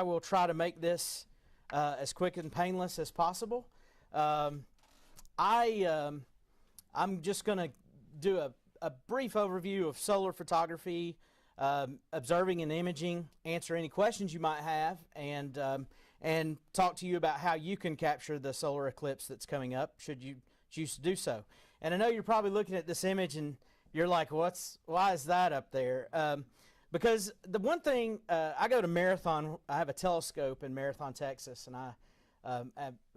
I will try to make this as quick and painless as possible. I'm just going to do a brief overview of solar photography, observing and imaging, answer any questions you might have, and talk to you about how you can capture the solar eclipse that's coming up, should you choose to do so. And I know you're probably looking at this image and you're like, why is that up there? Because the one thing, I go to Marathon, I have a telescope in Marathon, Texas, and I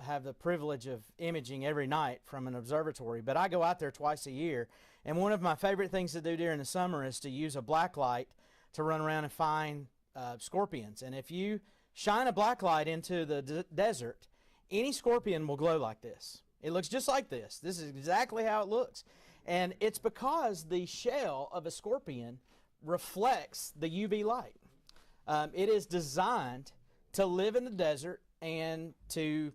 have the privilege of imaging every night from an observatory, but I go out there twice a year, and one of my favorite things to do during the summer is to use a black light to run around and find scorpions. And if you shine a black light into the desert, any scorpion will glow like this. It looks just like this. This is exactly how it looks. And it's because the shell of a scorpion reflects the UV light. It is designed to live in the desert and to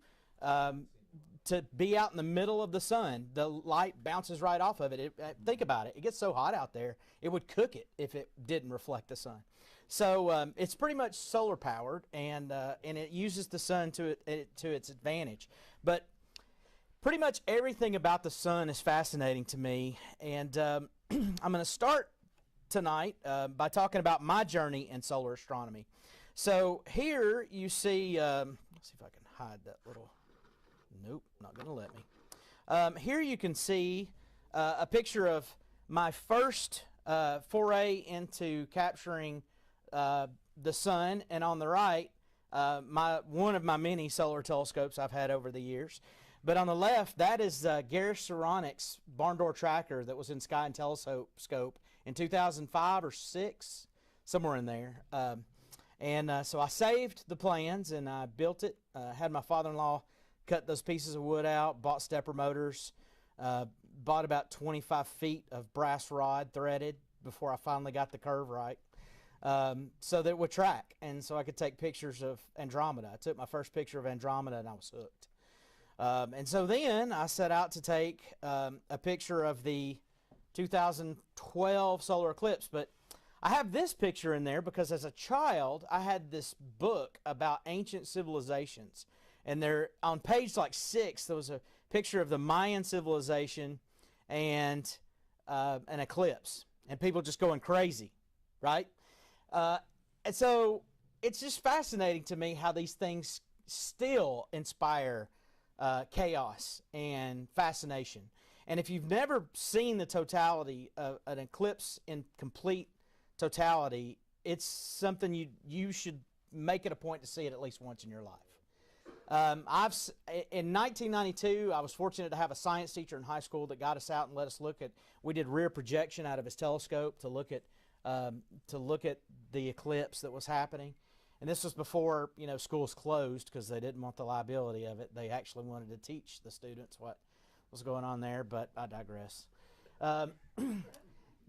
be out in the middle of the sun. The light bounces right off of it. Think about it. It gets so hot out there, it would cook it if it didn't reflect the sun. So it's pretty much solar powered, and it uses the sun to its advantage. But pretty much everything about the sun is fascinating to me, and I'm going to start tonight by talking about my journey in solar astronomy. So here you see, let's see if I can hide that little, nope, not going to let me. Here you can see a picture of my first foray into capturing the sun, and on the right, one of my many solar telescopes I've had over the years. But on the left, that is Garish Saronic's barn door tracker that was in Sky and Telescope in 2005 or 6, somewhere in there. So I saved the plans and I built it. Had my father-in-law cut those pieces of wood out, bought stepper motors, bought about 25 feet of brass rod threaded before I finally got the curve right, so that it would track, and so I could take pictures of Andromeda. I took my first picture of Andromeda and I was hooked. And so then I set out to take a picture of the 2012 solar eclipse. But I have this picture in there because as a child, I had this book about ancient civilizations. And there, on page like 6, there was a picture of the Mayan civilization and an eclipse. And people just going crazy, right? And so it's just fascinating to me how these things still inspire chaos and fascination. And if you've never seen the totality of an eclipse in complete totality, it's something you should make it a point to see it at least once in your life. In 1992, I was fortunate to have a science teacher in high school that got us out and let us look at. We did rear projection out of his telescope to look at the eclipse that was happening. And this was before, schools closed because they didn't want the liability of it. They actually wanted to teach the students what was going on there, but I digress.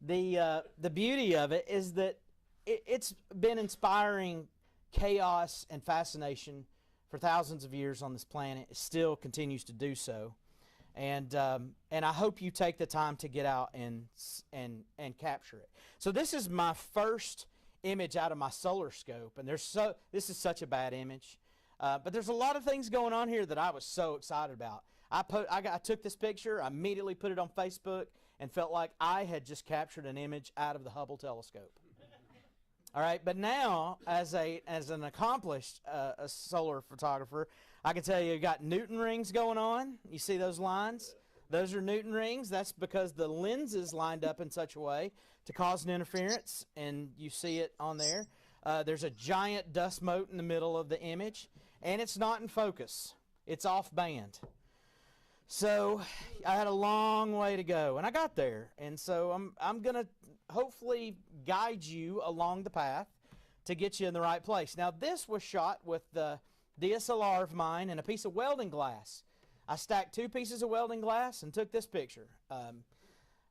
The beauty of it is that it's been inspiring chaos and fascination for thousands of years on this planet. It still continues to do so. And I hope you take the time to get out and capture it. So this is my first image out of my solar scope, and this is such a bad image, but there's a lot of things going on here that I was so excited about. I took this picture, I immediately put it on Facebook, and felt like I had just captured an image out of the Hubble telescope. All right, but now as an accomplished solar photographer, I can tell you got Newton rings going on. You see those lines? Those are Newton rings. That's because the lenses lined up in such a way to cause an interference, and you see it on there. There's a giant dust mote in the middle of the image, and it's not in focus. It's off band. So I had a long way to go, and I got there. And so I'm going to hopefully guide you along the path to get you in the right place. Now, this was shot with the DSLR of mine and a piece of welding glass. I stacked 2 pieces of welding glass and took this picture.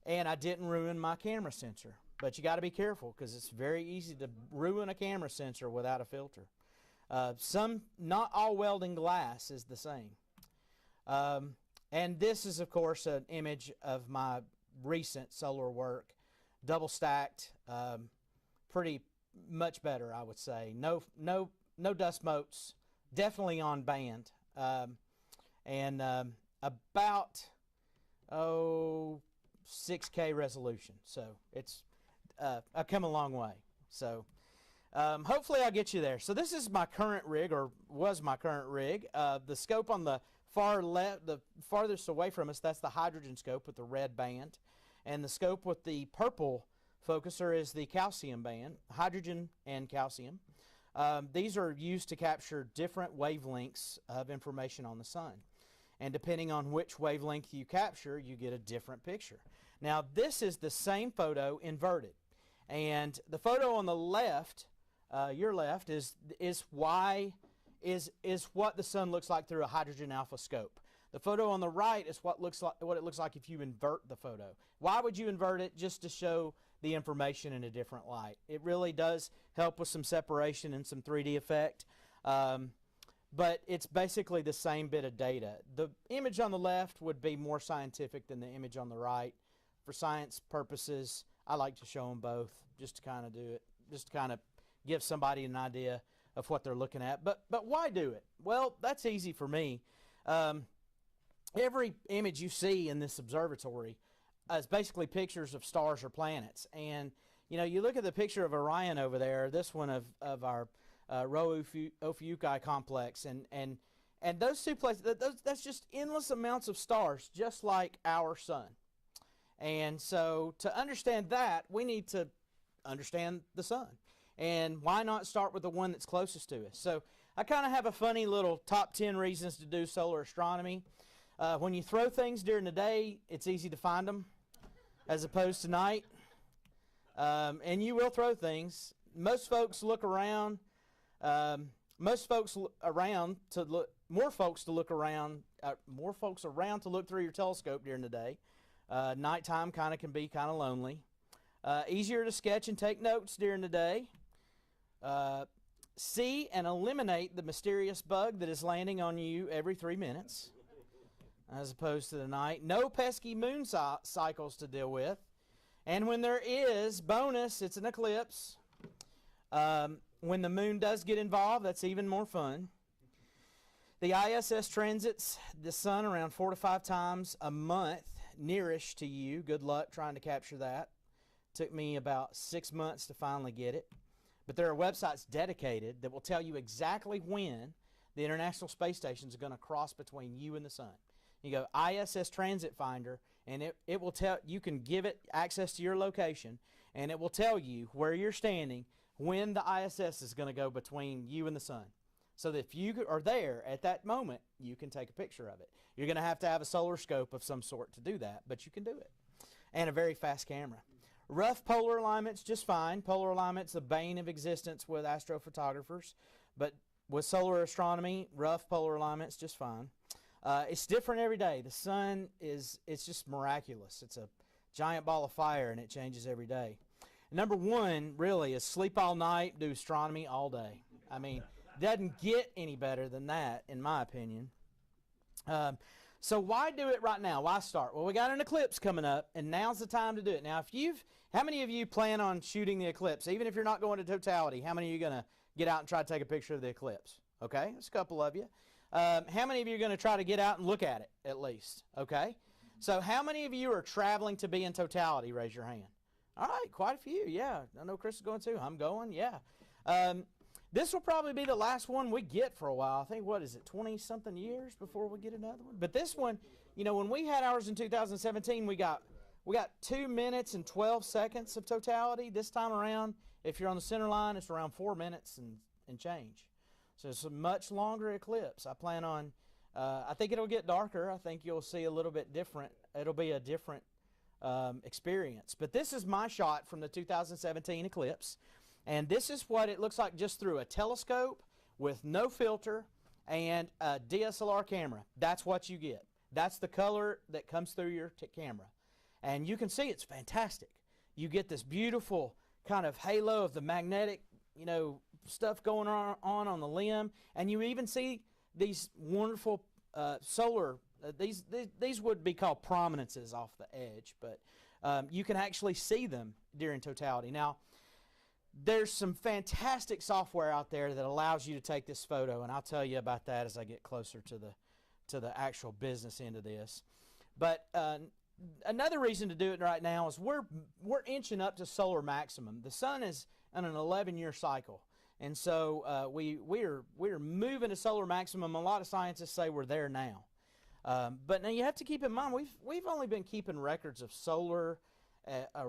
And I didn't ruin my camera sensor. But you got to be careful because it's very easy to ruin a camera sensor without a filter. Not all welding glass is the same. And this is, of course, an image of my recent solar work, double stacked, pretty much better, I would say. No no dust motes, definitely on band, and about 6K resolution. So it's I've come a long way. So hopefully I'll get you there. So this is my current rig, or was my current rig. The scope on the far left, the farthest away from us, that's the hydrogen scope with the red band. And the scope with the purple focuser is the calcium band, hydrogen and calcium. These are used to capture different wavelengths of information on the sun. And depending on which wavelength you capture, you get a different picture. Now this is the same photo inverted. And the photo on the left, your left, is what the sun looks like through a hydrogen alpha scope. The photo on the right is what it looks like if you invert the photo. Why would you invert it? Just to show the information in a different light. It really does help with some separation and some 3D effect. But it's basically the same bit of data. The image on the left would be more scientific than the image on the right. For science purposes, I like to show them both just to kind of do it, just to kind of give somebody an idea of what they're looking at. But why do it? Well, that's easy for me. Every image you see in this observatory is basically pictures of stars or planets. And, you know, you look at the picture of Orion over there, this one of our Rho Ophiuchi complex, and those two places, that's just endless amounts of stars, just like our sun. And so to understand that, we need to understand the sun. And why not start with the one that's closest to us? So I kind of have a funny little top 10 reasons to do solar astronomy. When you throw things during the day, it's easy to find them, as opposed to night. And you will throw things. Most folks look around. More folks around to look through your telescope during the day. Nighttime can be kind of lonely. Easier to sketch and take notes during the day. See and eliminate the mysterious bug that is landing on you every 3 minutes, as opposed to the night. No pesky moon cycles to deal with. And when there is, bonus, it's an eclipse. When the moon does get involved, that's even more fun. The ISS transits the sun around 4 to 5 times a month, nearish to you. Good luck trying to capture that. Took me about 6 months to finally get it. But there are websites dedicated that will tell you exactly when the International Space Station is going to cross between you and the sun. You go ISS Transit Finder, and it will tell, you can give it access to your location, and it will tell you where you're standing when the ISS is going to go between you and the sun. So that if you are there at that moment, you can take a picture of it. You're going to have a solar scope of some sort to do that, but you can do it. And a very fast camera. Rough polar alignment's just fine. Polar alignment's the bane of existence with astrophotographers, but with solar astronomy, rough polar alignment's just fine. It's different every day. The sun it's just miraculous. It's a giant ball of fire, and it changes every day. Number one, really, is sleep all night, do astronomy all day. I mean, doesn't get any better than that, in my opinion. So why do it right now? Why start? Well, we got an eclipse coming up, and now's the time to do it. Now, how many of you plan on shooting the eclipse? Even if you're not going to totality, how many of you are going to get out and try to take a picture of the eclipse? Okay, there's a couple of you. How many of you are going to try to get out and look at it, at least? Okay, so how many of you are traveling to be in totality? Raise your hand. All right, quite a few, yeah. I know Chris is going too. I'm going, yeah. This will probably be the last one we get for a while. I think, 20-something years before we get another one? But this one, you know, when we had ours in 2017, we got 2 minutes and 12 seconds of totality. This time around, if you're on the center line, it's around 4 minutes and change. So it's a much longer eclipse. I plan on, I think it'll get darker. I think you'll see a little bit different. It'll be a different experience. But this is my shot from the 2017 eclipse. And this is what it looks like just through a telescope with no filter and a DSLR camera. That's what you get. That's the color that comes through your camera. And you can see it's fantastic. You get this beautiful kind of halo of the magnetic, you know, stuff going on the limb. And you even see these wonderful solar, these would be called prominences off the edge. But you can actually see them during totality. Now, there's some fantastic software out there that allows you to take this photo, and I'll tell you about that as I get closer to the actual business end of this. But another reason to do it right now is we're inching up to solar maximum. The sun is on an 11-year cycle, and so we're moving to solar maximum. A lot of scientists say we're there now, but now you have to keep in mind we've only been keeping records of solar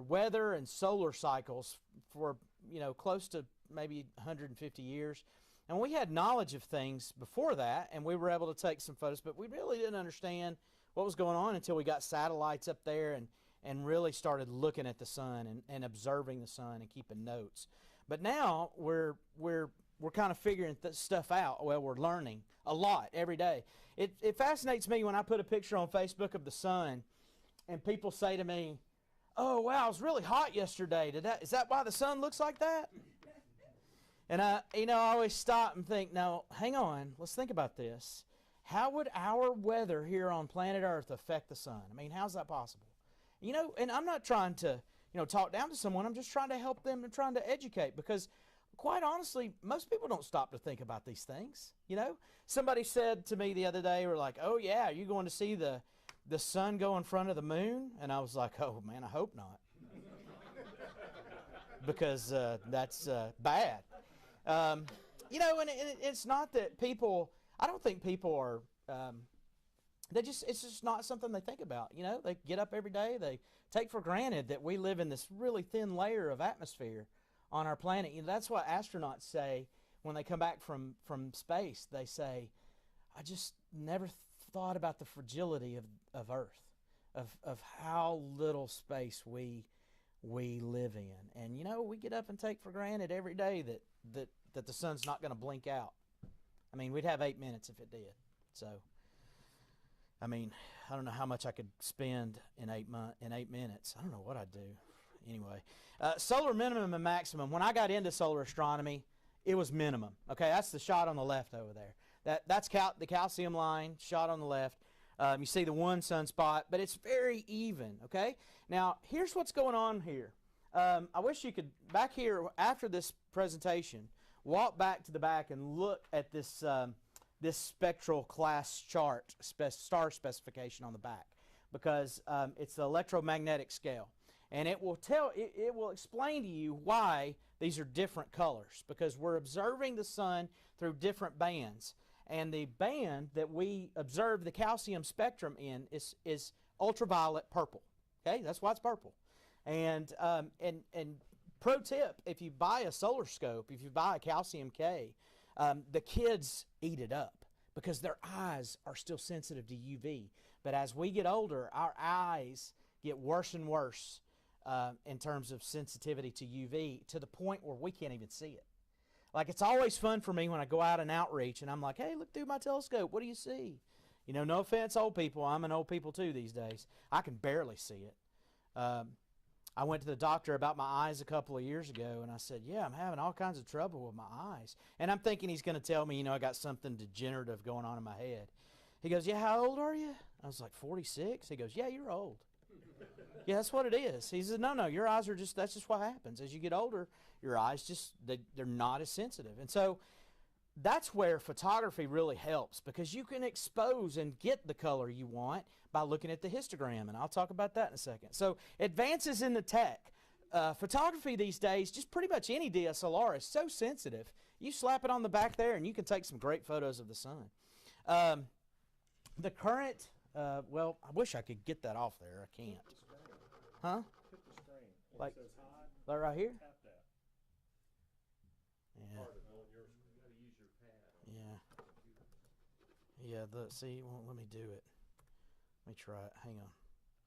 weather and solar cycles for close to maybe 150 years. And we had knowledge of things before that, and we were able to take some photos, but we really didn't understand what was going on until we got satellites up there and really started looking at the sun and observing the sun and keeping notes. But now we're kind of figuring stuff out. Well, we're learning a lot every day. It fascinates me when I put a picture on Facebook of the sun and people say to me, "Oh, wow, it was really hot yesterday. Is that why the sun looks like that?" And I always stop and think, no, hang on, let's think about this. How would our weather here on planet Earth affect the sun? I mean, how's that possible? And I'm not trying to, talk down to someone. I'm just trying to help them and trying to educate, because quite honestly, most people don't stop to think about these things. Somebody said to me the other day, we're like, "Oh yeah, are you going to see the sun go in front of the moon?" And I was like, "Oh man, I hope not." Because that's bad. And it's not that people, I don't think people are, it's just not something they think about. They get up every day, they take for granted that we live in this really thin layer of atmosphere on our planet. That's what astronauts say when they come back from space. They say, "I just never thought about the fragility of Earth, of how little space we live in." And we get up and take for granted every day that the sun's not going to blink out. I mean, we'd have 8 minutes if it did. So, I mean, I don't know how much I could spend in 8 minutes. I don't know what I'd do. Anyway, solar minimum and maximum. When I got into solar astronomy, it was minimum. Okay, that's the shot on the left over there. That's the calcium line, shot on the left. You see the one sunspot, but it's very even, okay? Now, here's what's going on here. I wish you could, back here, after this presentation, walk back to the back and look at this this spectral class chart, star specification on the back, because it's the electromagnetic scale. And it will explain to you why these are different colors, because we're observing the sun through different bands. And the band that we observe the calcium spectrum in is ultraviolet purple. Okay, that's why it's purple. And pro tip, if you buy a solar scope, if you buy a calcium K, the kids eat it up because their eyes are still sensitive to UV. But as we get older, our eyes get worse and worse in terms of sensitivity to UV, to the point where we can't even see it. Like, it's always fun for me when I go out and outreach and I'm like, "Hey, look through my telescope. What do you see?" No offense, old people. I'm an old people too these days. I can barely see it. I went to the doctor about my eyes a couple of years ago, and I said, "Yeah, I'm having all kinds of trouble with my eyes." And I'm thinking he's going to tell me, I got something degenerative going on in my head. He goes, "Yeah, how old are you?" I was like, 46. He goes, "Yeah, you're old." Yeah, that's what it is. He says, no, your eyes are that's just what happens. As you get older, your eyes they're not as sensitive. And so that's where photography really helps, because you can expose and get the color you want by looking at the histogram, and I'll talk about that in a second. So advances in the tech. Photography these days, just pretty much any DSLR is so sensitive. You slap it on the back there and you can take some great photos of the sun. The current, well, I wish I could get that off there. I can't. Huh? Hit the screen. Like, It says hide. right here? Tap that. Yeah. Hard to know you gotta use your pad. Yeah. Yeah, see, it won't let me do it. Let me try it. Hang on.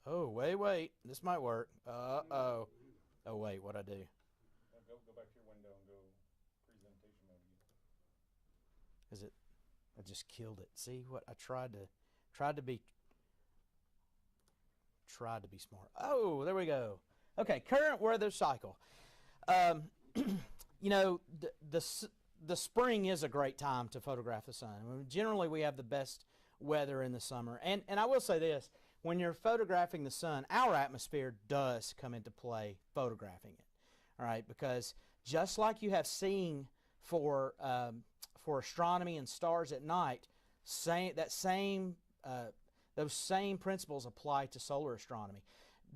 Oh, wait. This might work. Uh-oh. Oh, wait, what'd I do? Go back to your window and go presentation mode again. Is it? I just killed it. See what I tried to be smart. Oh, there we go. Okay, current weather cycle. The spring is a great time to photograph the sun. I mean, generally, we have the best weather in the summer. And I will say this, when you're photographing the sun, our atmosphere does come into play photographing it. All right, because just like you have seen for astronomy and stars at night, those same principles apply to solar astronomy.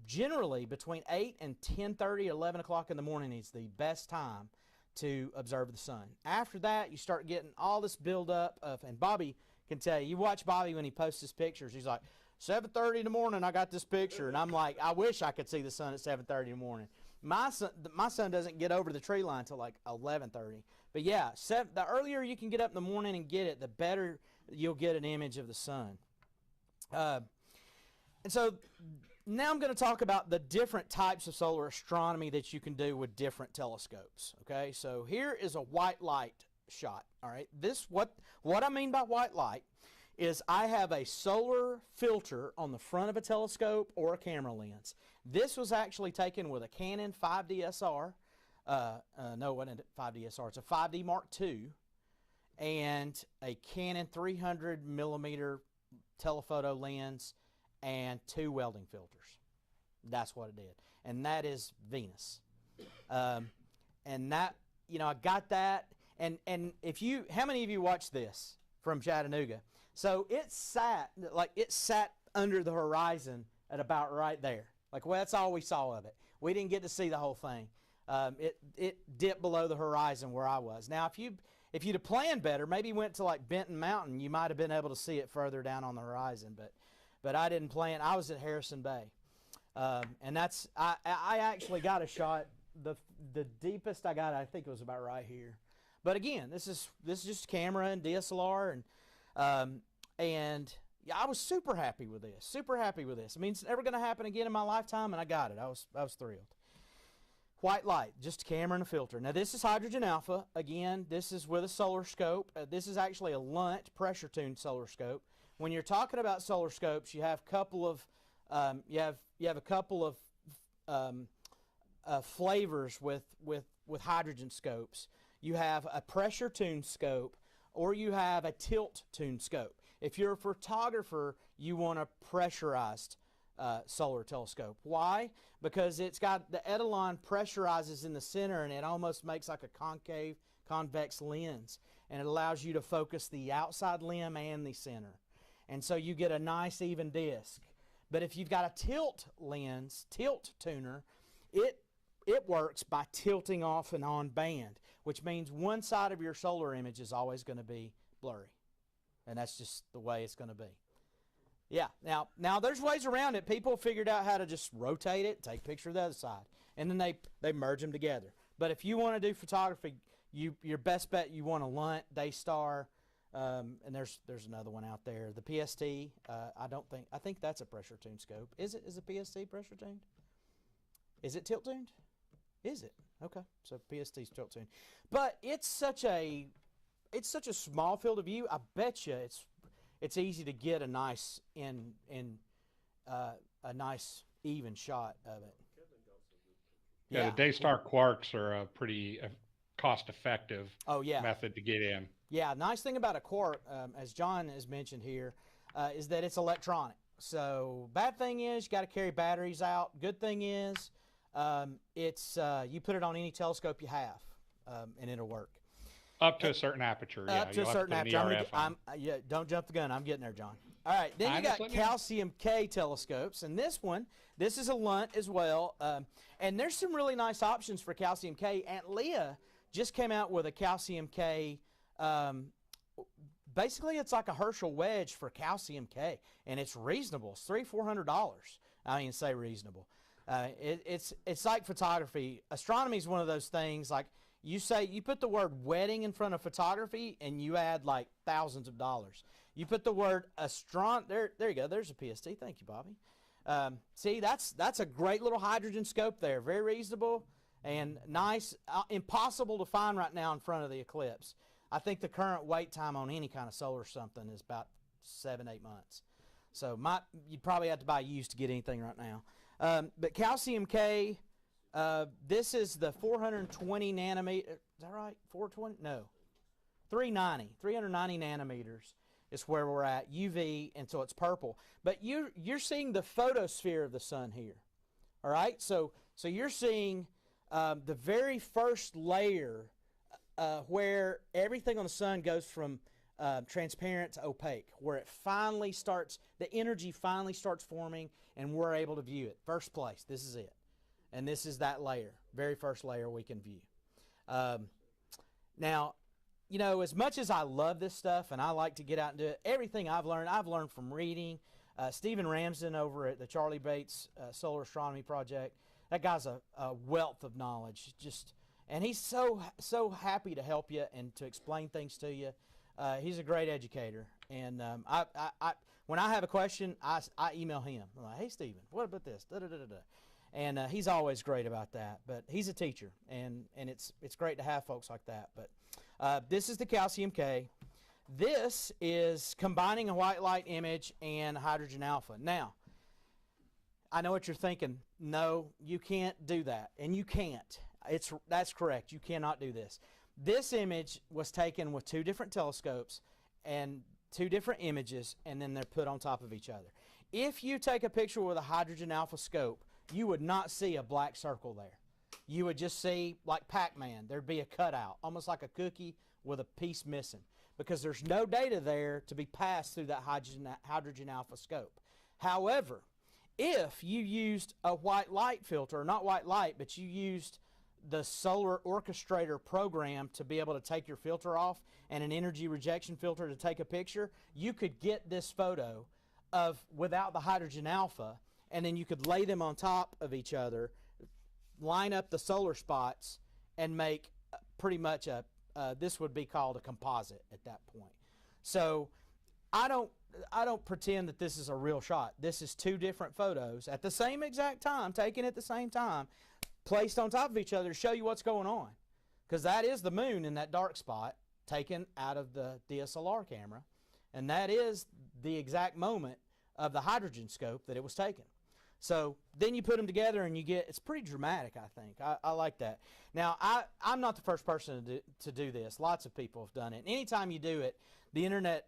Generally, between 8 and 10:30, 11 o'clock in the morning is the best time to observe the sun. After that, you start getting all this buildup of, and Bobby can tell you, you watch Bobby when he posts his pictures, he's like, 7:30 in the morning, I got this picture. And I'm like, I wish I could see the sun at 7:30 in the morning. My son doesn't get over the tree line until like 11:30. But yeah, the earlier you can get up in the morning and get it, the better you'll get an image of the sun. And so now I'm going to talk about the different types of solar astronomy that you can do with different telescopes. Okay, so here is a white light shot. All right, what I mean by white light is I have a solar filter on the front of a telescope or a camera lens. This was actually taken with a Canon 5DSR. No, it wasn't a 5DSR. It's a 5D Mark II and a Canon 300 millimeter telephoto lens and 2 welding filters. That's what it did. And that is Venus. And that, I got that. And how many of you watched this from Chattanooga? So it sat under the horizon at about right there. That's all we saw of it. We didn't get to see the whole thing. It dipped below the horizon where I was. Now, if you'd have planned better, maybe went to like Benton Mountain, you might have been able to see it further down on the horizon. But I didn't plan. I was at Harrison Bay, and I actually got a shot. The deepest I got, I think it was about right here. But again, this is just camera and DSLR, and yeah, I was super happy with this. I mean, it's never going to happen again in my lifetime, and I got it. I was thrilled. White light, just a camera and a filter. Now this is hydrogen alpha. Again, this is with a solar scope. This is actually a Lunt pressure tuned solar scope. When you're talking about solar scopes, you have a couple of flavors with hydrogen scopes. You have a pressure tuned scope, or you have a tilt tuned scope. If you're a photographer, you want a pressurized solar telescope. Why? Because it's got the Etalon pressurizes in the center, and it almost makes like a convex lens, and it allows you to focus the outside limb and the center, and so you get a nice even disc. But if you've got a tilt lens, tilt tuner, it works by tilting off and on band, which means one side of your solar image is always going to be blurry, and that's just the way it's going to be. Yeah, now there's ways around it. People figured out how to just rotate it, take a picture of the other side, and then they merge them together. But if you want to do photography, your best bet, you want a Lunt, Daystar, and there's another one out there. The PST, I think that's a pressure tuned scope. Is a PST pressure tuned? Is it tilt tuned? Is it? Okay, so PST's tilt tuned. But it's such a small field of view. I bet you it's easy to get a nice a nice even shot of it. Yeah, the Daystar quarks are a pretty cost-effective method to get in. Yeah, nice thing about a quark, as John has mentioned here, is that it's electronic. So bad thing is you got to carry batteries out. Good thing is you put it on any telescope you have, and it'll work. Up to a certain aperture, Up to a certain aperture. Don't jump the gun. I'm getting there, John. All right, then you got calcium K telescopes, and this is a Lunt as well. And there's some really nice options for calcium K. Aunt Leah just came out with a calcium K. Basically, it's like a Herschel wedge for calcium K, and it's reasonable. It's $300-400. I mean, say reasonable. It's like photography. Astronomy is one of those things like. You put the word wedding in front of photography, and you add like thousands of dollars. You put the word there you go. There's a PST. Thank you, Bobby. See, that's a great little hydrogen scope there. Very reasonable and nice. Impossible to find right now in front of the Eclipse. I think the current wait time on any kind of solar something is about 7-8 months. So you'd probably have to buy used to get anything right now. But calcium K. This is the 420 nanometer. Is that right? 420? No. 390 nanometers is where we're at. UV, and so it's purple. But you're seeing the photosphere of the sun here. All right? So you're seeing the very first layer where everything on the sun goes from transparent to opaque, where it finally starts, the energy finally starts forming, and we're able to view it. First place, this is it. And this is that layer, very first layer we can view. Now, you know, as much as I love this stuff and I like to get out and do it, everything I've learned from reading. Stephen Ramsden over at the Charlie Bates Solar Astronomy Project, that guy's a wealth of knowledge. And he's so happy to help you and to explain things to you. He's a great educator. And when I have a question, I email him. I'm like, hey, Stephen, what about this? Da-da-da-da-da. And he's always great about that. But he's a teacher, and it's great to have folks like that. But this is the calcium K. This is combining a white light image and hydrogen alpha. Now, I know what you're thinking. No, you can't do that. And you can't. That's correct. You cannot do this. This image was taken with 2 different telescopes and 2 different images, and then they're put on top of each other. If you take a picture with a hydrogen alpha scope, you would not see a black circle there. You would just see, like Pac-Man, there'd be a cutout, almost like a cookie with a piece missing, because there's no data there to be passed through that hydrogen alpha scope. However, if you used a white light filter, not white light, but you used the solar orchestrator program to be able to take your filter off and an energy rejection filter to take a picture, you could get this photo of without the hydrogen alpha, and then you could lay them on top of each other, line up the solar spots, and make pretty much this would be called a composite at that point. So I don't pretend that this is a real shot. This is 2 different photos at the same exact time, taken at the same time, placed on top of each other to show you what's going on. Because that is the moon in that dark spot taken out of the DSLR camera. And that is the exact moment of the hydrogen scope that it was taken. So then you put them together and you get, it's pretty dramatic, I think. I like that. Now, I'm not the first person to do this. Lots of people have done it. And anytime you do it, the internet,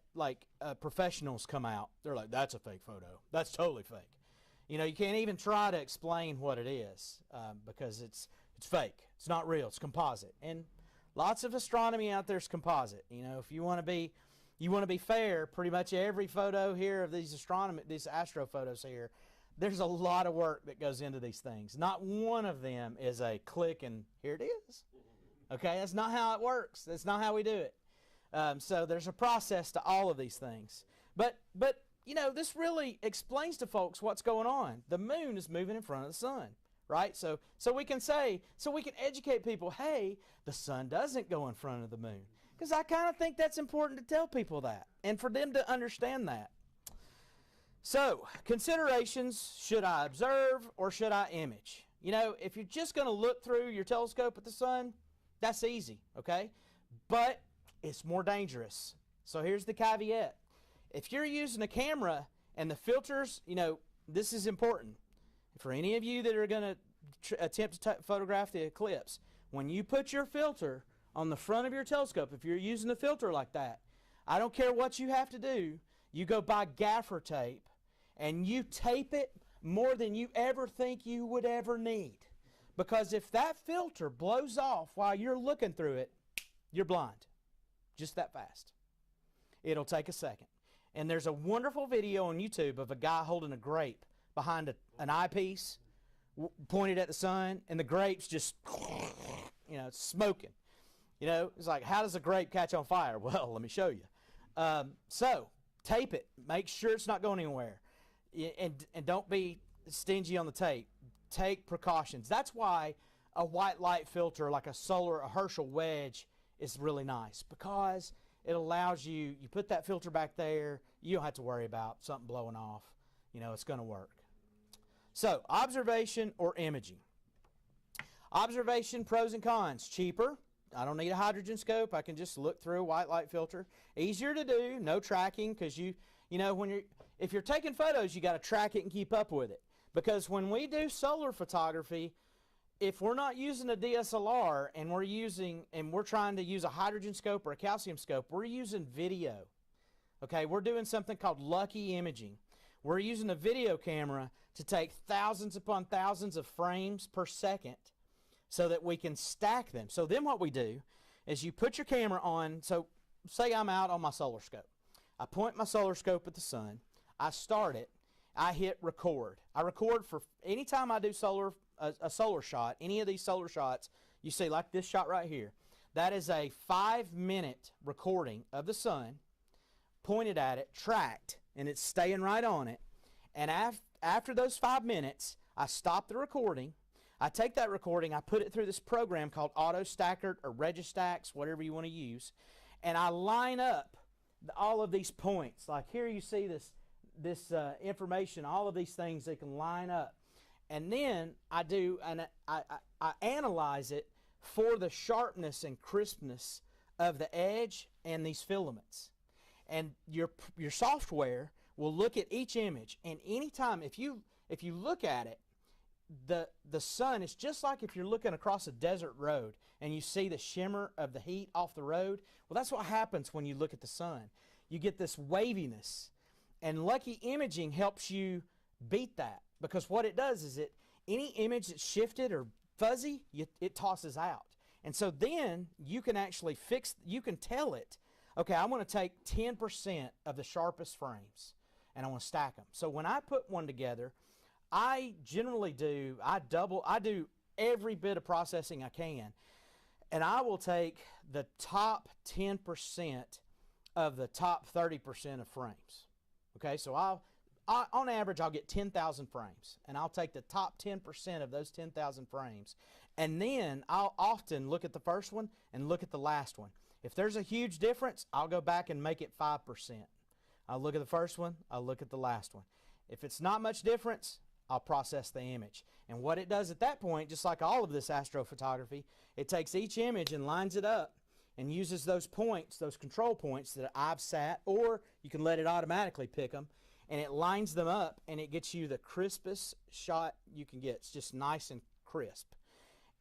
professionals come out. They're like, that's a fake photo. That's totally fake. You know, you can't even try to explain what it is because it's fake. It's not real. It's composite. And lots of astronomy out there is composite. You know, if you want to be fair, pretty much every photo here of these astro photos here, there's a lot of work that goes into these things. Not one of them is a click and here it is. Okay, that's not how it works. That's not how we do it. So there's a process to all of these things. But you know, this really explains to folks what's going on. The moon is moving in front of the sun, right? So we can educate people, hey, the sun doesn't go in front of the moon. Because I kind of think that's important to tell people that and for them to understand that. So, considerations, should I observe or should I image? You know, if you're just going to look through your telescope at the sun, that's easy, okay? But it's more dangerous. So here's the caveat. If you're using a camera and the filters, you know, this is important. For any of you that are going to attempt to photograph the eclipse, when you put your filter on the front of your telescope, if you're using a filter like that, I don't care what you have to do, you go buy gaffer tape and you tape it more than you ever think you would ever need. Because if that filter blows off while you're looking through it, you're blind. Just that fast. It'll take a second. And there's a wonderful video on YouTube of a guy holding a grape behind an eyepiece pointed at the sun, and the grape's just, you know, it's smoking. You know, it's like, how does a grape catch on fire? Well, let me show you. So tape it. Make sure it's not going anywhere. And don't be stingy on the tape. Take precautions. That's why a white light filter like a Herschel wedge is really nice, because it allows you put that filter back there, you don't have to worry about something blowing off. You know, it's going to work. So, observation or imaging. Observation, pros and cons. Cheaper. I don't need a hydrogen scope. I can just look through a white light filter. Easier to do. No tracking, because you know, if you're taking photos, you got to track it and keep up with it. Because when we do solar photography, if we're not using a DSLR and we're trying to use a hydrogen scope or a calcium scope, we're using video. Okay, we're doing something called lucky imaging. We're using a video camera to take thousands upon thousands of frames per second so that we can stack them. So then what we do is you put your camera on. So say I'm out on my solar scope. I point my solar scope at the sun. I start it. I hit record. I record for anytime I do a solar shot, any of these solar shots, you see like this shot right here. That is a 5-minute recording of the sun, pointed at it, tracked, and it's staying right on it. And after those 5 minutes, I stop the recording. I take that recording, I put it through this program called Auto Stacker or Registax, whatever you want to use, and I line up all of these points. Like here you see this information, all of these things they can line up. And then I analyze it for the sharpness and crispness of the edge and these filaments. And your software will look at each image, and anytime if you look at it, the sun is just like if you're looking across a desert road and you see the shimmer of the heat off the road. Well, that's what happens when you look at the sun. You get this waviness, and Lucky Imaging helps you beat that, because what it does is any image that's shifted or fuzzy, it tosses out. And so then you can actually you can tell it, okay, I want to take 10% of the sharpest frames and I want to stack them. So when I put one together, I generally do every bit of processing I can, and I will take the top 10% of the top 30% of frames. Okay, so on average, I'll get 10,000 frames, and I'll take the top 10% of those 10,000 frames, and then I'll often look at the first one and look at the last one. If there's a huge difference, I'll go back and make it 5%. I'll look at the first one, I'll look at the last one. If it's not much difference, I'll process the image. And what it does at that point, just like all of this astrophotography, it takes each image and lines it up and uses those points, those control points that I've set, or you can let it automatically pick them, and it lines them up, and it gets you the crispest shot you can get. It's just nice and crisp.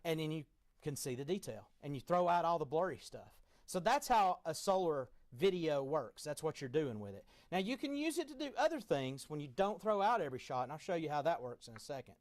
And then you can see the detail, and you throw out all the blurry stuff. So that's how a solar video works. That's what you're doing with it. Now you can use it to do other things when you don't throw out every shot, and I'll show you how that works in a second.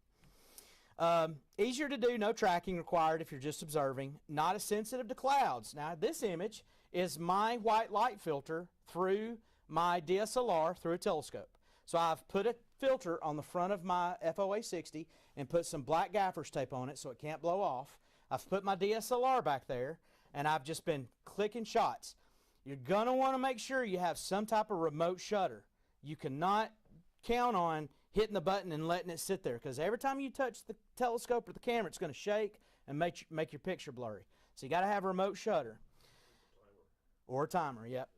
Easier to do, no tracking required if you're just observing. Not as sensitive to clouds. Now this image is my white light filter through my DSLR through a telescope. So I've put a filter on the front of my FOA 60 and put some black gaffer's tape on it so it can't blow off. I've put my DSLR back there, and I've just been clicking shots. You're going to want to make sure you have some type of remote shutter. You cannot count on hitting the button and letting it sit there, because every time you touch the telescope or the camera, it's going to shake and make your picture blurry. So you got to have a remote shutter. Or a timer, yep.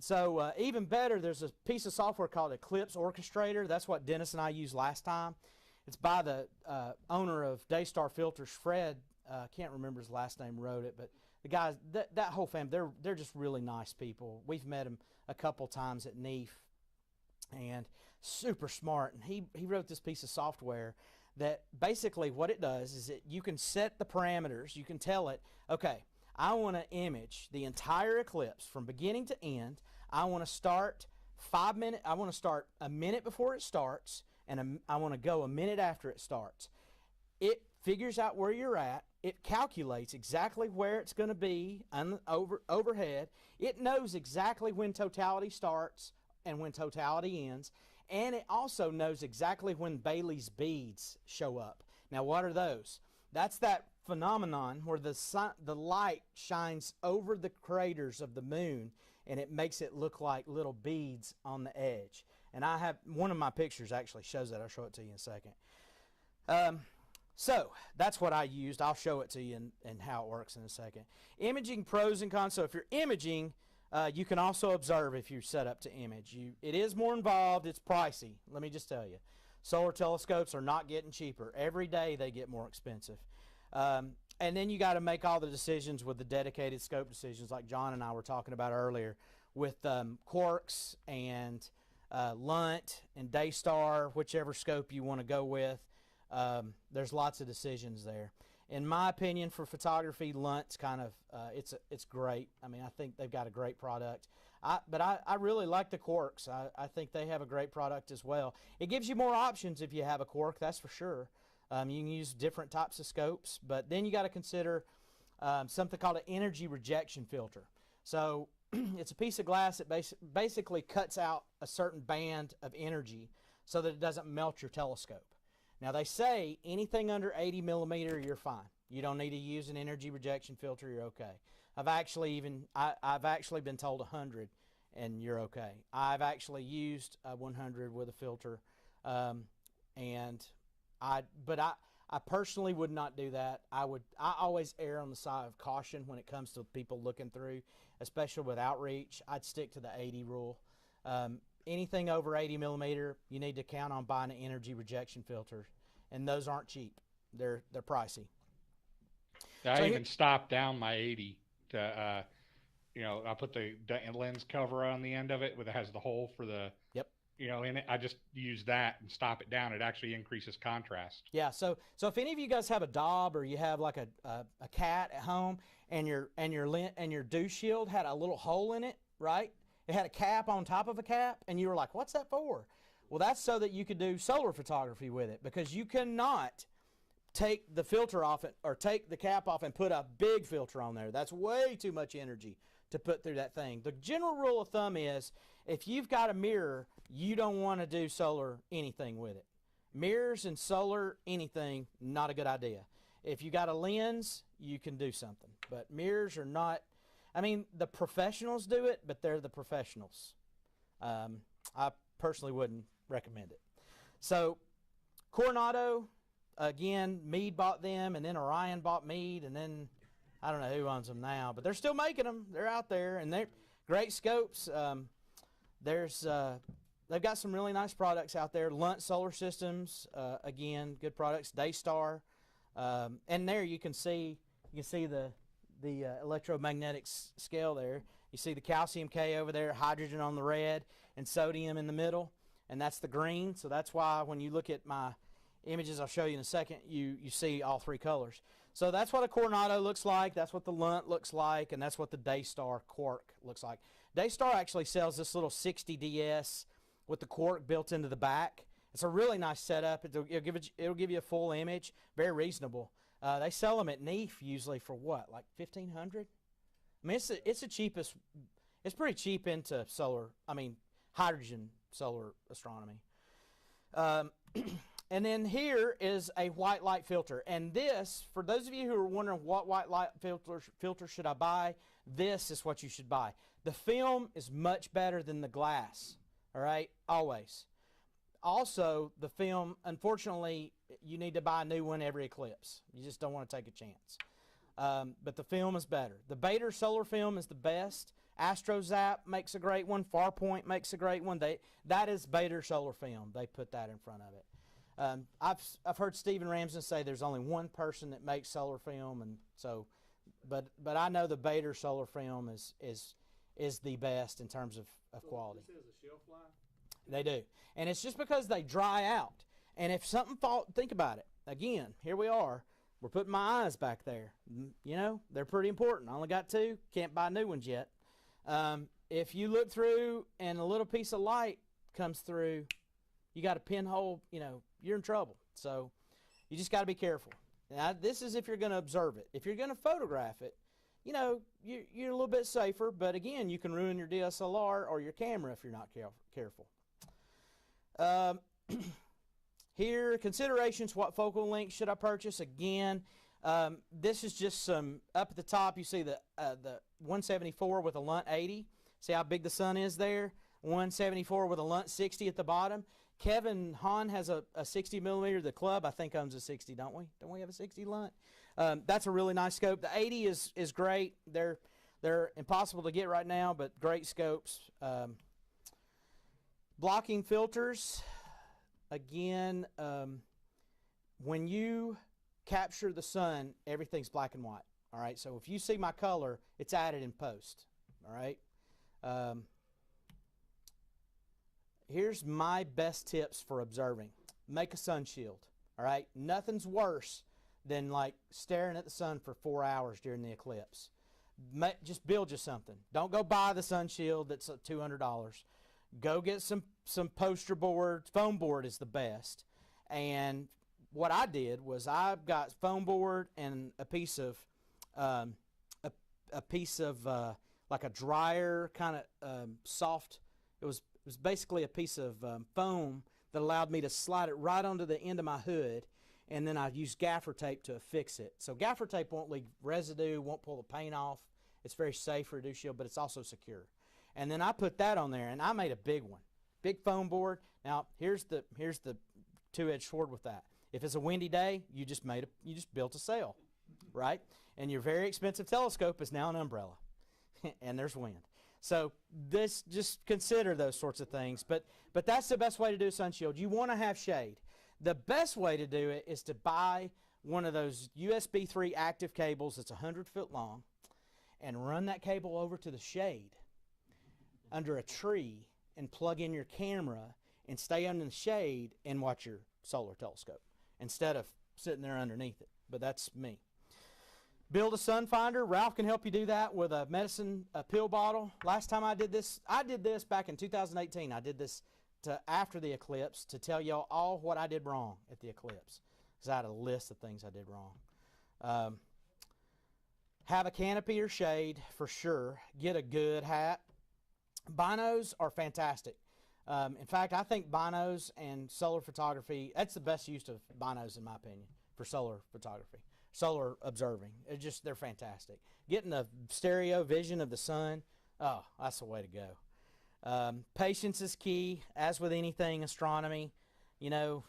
So even better, there's a piece of software called Eclipse Orchestrator. That's what Dennis and I used last time. It's by the owner of Daystar Filters, Fred. Can't remember his last name, wrote it, but the guys, that whole family, they're just really nice people. We've met them a couple times at NEAF, and super smart. And he wrote this piece of software that basically what it does is that you can set the parameters. You can tell it, okay, I want to image the entire eclipse from beginning to end. I want to start I want to start a minute before it starts, and I want to go a minute after it starts. It figures out where you're at. It calculates exactly where it's going to be overhead. It knows exactly when totality starts and when totality ends. And it also knows exactly when Bailey's beads show up. Now, what are those? That's that phenomenon where the light shines over the craters of the moon, and it makes it look like little beads on the edge. And I have one of my pictures actually shows that. I'll show it to you in a second. So that's what I used. I'll show it to you and how it works in a second. Imaging pros and cons. So if you're imaging, you can also observe if you're set up to image. It is more involved. It's pricey. Let me just tell you. Solar telescopes are not getting cheaper. Every day they get more expensive. And then you got to make all the decisions with the dedicated scope decisions like John and I were talking about earlier with Quarks and Lunt and Daystar, whichever scope you want to go with. There's lots of decisions there. In my opinion, for photography, Lunt's kind of it's great. I mean, I think they've got a great product. But I really like the Quarks. I think they have a great product as well. It gives you more options if you have a Quark, that's for sure. You can use different types of scopes, but then you got to consider something called an energy rejection filter. So it's a piece of glass that basically cuts out a certain band of energy so that it doesn't melt your telescope. Now they say anything under 80 millimeter, you're fine. You don't need to use an energy rejection filter, you're okay. I've actually been told 100 and you're okay. I've actually used a 100 with a filter, but I personally would not do that. I always err on the side of caution when it comes to people looking through, especially with outreach. I'd stick to the 80 rule. Anything over 80 millimeter, you need to count on buying an energy rejection filter, and those aren't cheap. They're pricey. I even stopped down my 80 to, I put the lens cover on the end of it that has the hole for the, in it. I just use that and stop it down. It actually increases contrast. Yeah. So if any of you guys have a Dob or you have like a cat at home and your dew shield had a little hole in it, right? It had a cap on top of a cap, and you were like, what's that for? Well, that's so that you could do solar photography with it, because you cannot take the filter off it or take the cap off and put a big filter on there. That's way too much energy to put through that thing. The general rule of thumb is if you've got a mirror, you don't want to do solar anything with it. Mirrors and solar anything, not a good idea. If you got a lens, you can do something, but mirrors are not. I mean, the professionals do it, but they're the professionals. I personally wouldn't recommend it. So Coronado, again, Meade bought them, and then Orion bought Meade, and then I don't know who owns them now, but they're still making them. They're out there, and they're great scopes. They've got some really nice products out there. Lunt Solar Systems, again, good products. Daystar, and there you can see the electromagnetic scale there. You see the calcium K over there, hydrogen on the red, and sodium in the middle, and that's the green. So that's why when you look at my images I'll show you in a second, you see all three colors. So that's what a Coronado looks like, that's what the Lunt looks like, and that's what the Daystar Quark looks like. Daystar actually sells this little 60DS with the Quark built into the back. It's a really nice setup. It'll give you a full image, very reasonable. They sell them at NEAF usually for what, like $1,500? I mean, it's the cheapest. It's pretty cheap into hydrogen solar astronomy. And then here is a white light filter. And this, for those of you who are wondering what white light filter should I buy, this is what you should buy. The film is much better than the glass, all right, always. Also, the film, unfortunately, you need to buy a new one every eclipse. You just don't want to take a chance. But the film is better. The Baader solar film is the best. AstroZap makes a great one. Farpoint makes a great one. That is Baader solar film. They put that in front of it. I've heard Stephen Ramsden say there's only one person that makes solar film, and so, but I know the Baader solar film is the best in terms of quality. This has a shelf life? They do. And it's just because they dry out. And if something think about it. Again, here we are. We're putting my eyes back there. They're pretty important. I only got two. Can't buy new ones yet. If you look through and a little piece of light comes through, you got a pinhole, you're in trouble. So you just got to be careful. Now, this is if you're going to observe it. If you're going to photograph it, you're a little bit safer. But again, you can ruin your DSLR or your camera if you're not careful. Here, considerations, what focal length should I purchase? Again, this is just some, up at the top you see the 174 with a Lunt 80. See how big the sun is there? 174 with a Lunt 60 at the bottom. Kevin Hahn has a 60 millimeter. The club, I think, owns a 60, don't we? Don't we have a 60 Lunt? That's a really nice scope. The 80 is great. They're impossible to get right now, but great scopes. Blocking filters. Again, when you capture the sun, everything's black and white. All right, so if you see my color, it's added in post. All right. Here's my best tips for observing. Make a sun shield. All right, nothing's worse than like staring at the sun for 4 hours during the eclipse. Just build you something. Don't go buy the sun shield that's $200. Go get some poster board. Foam board is the best. And what I did was I got foam board and a piece of like a dryer kind of soft. It was basically a piece of foam that allowed me to slide it right onto the end of my hood, and then I used gaffer tape to affix it. So gaffer tape won't leave residue, won't pull the paint off. It's very safe for a dew shield, but it's also secure. And then I put that on there, and I made a big one, big foam board. Now here's the two-edged sword with that. If it's a windy day, you just built a sail, right? And your very expensive telescope is now an umbrella, and there's wind. So just consider those sorts of things. But that's the best way to do a sun shield. You want to have shade. The best way to do it is to buy one of those USB 3 active cables that's 100 foot long and run that cable over to the shade under a tree and plug in your camera and stay under the shade and watch your solar telescope instead of sitting there underneath it. But that's me. Build a sun finder. Ralph can help you do that with a pill bottle. Last time I did this back in 2018. I did this after the eclipse to tell y'all all what I did wrong at the eclipse, because I had a list of things I did wrong. Have a canopy or shade for sure. Get a good hat. Binos are fantastic. In fact, I think binos and solar photography, that's the best use of binos in my opinion for solar photography. Solar observing. They're fantastic. Getting a stereo vision of the sun, oh, that's the way to go. Patience is key, as with anything astronomy. You know,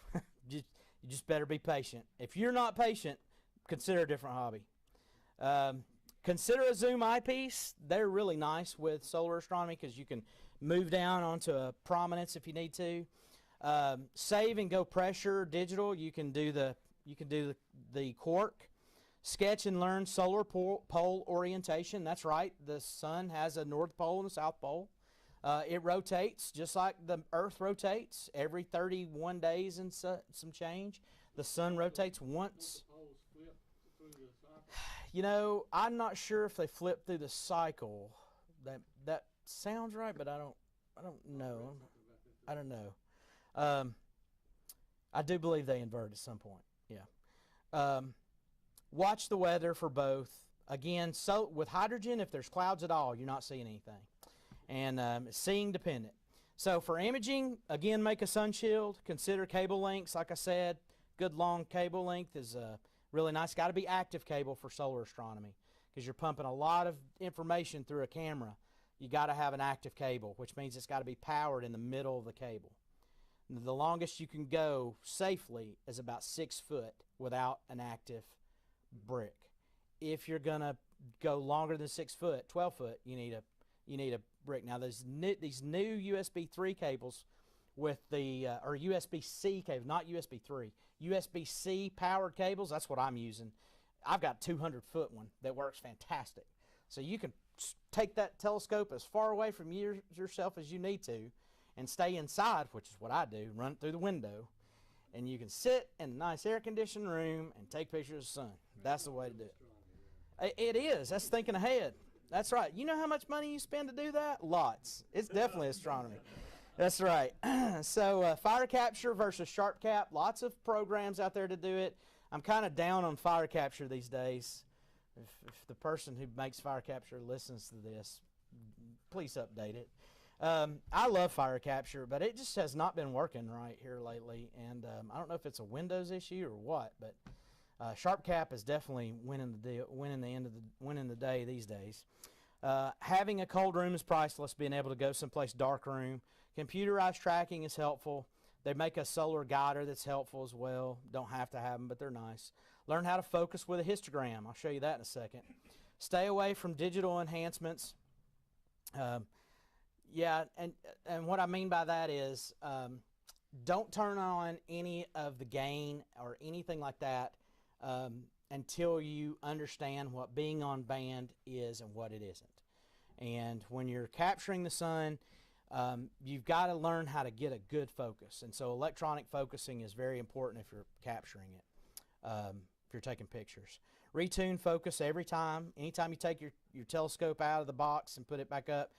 you just better be patient. If you're not patient, consider a different hobby. Consider a zoom eyepiece. They're really nice with solar astronomy because you can move down onto a prominence if you need to. Save and go pressure digital. You can do the quark. Sketch and learn solar pole orientation. That's right. The sun has a north pole and a south pole. It rotates just like the Earth rotates every 31 days and some change. The sun rotates once. You know, I'm not sure if they flip through the cycle. That sounds right, but I don't know. I don't know. I do believe they invert at some point. Yeah. Watch the weather for both. Again, so with hydrogen, if there's clouds at all, you're not seeing anything. And seeing dependent. So for imaging, again, make a sun shield. Consider cable lengths. Like I said, good long cable length is really nice. Got to be active cable for solar astronomy because you're pumping a lot of information through a camera. You got to have an active cable, which means it's got to be powered in the middle of the cable. The longest you can go safely is about 6 foot without an active brick. If you're gonna go longer than 6 foot, 12 foot, you need a brick. Now these new USB 3 cables with the or USB-C cable, not USB 3, USB-C powered cables. That's what I'm using. I've got 200-foot one that works fantastic. So you can take that telescope as far away from yourself as you need to, and stay inside, which is what I do. Run it through the window. And you can sit in a nice air-conditioned room and take pictures of the sun. That's the way to do it. It is. That's thinking ahead. That's right. You know how much money you spend to do that? Lots. It's definitely astronomy. That's right. So fire capture versus sharp cap. Lots of programs out there to do it. I'm kind of down on fire capture these days. If the person who makes fire capture listens to this, please update it. I love fire capture, but it just has not been working right here lately, and I don't know if it's a Windows issue or what, but Sharp Cap is definitely winning the day these days. Having a cold room is priceless. Being able to go someplace dark room. Computerized tracking is helpful. They make a solar guider that's helpful as well. Don't have to have them, but they're nice. Learn how to focus with a histogram. I'll show you that in a second. Stay away from digital enhancements. Yeah, and what I mean by that is don't turn on any of the gain or anything like that until you understand what being on band is and what it isn't. And when you're capturing the sun, you've got to learn how to get a good focus. And so electronic focusing is very important if you're capturing it, if you're taking pictures. Retune focus every time. Anytime you take your telescope out of the box and put it back up,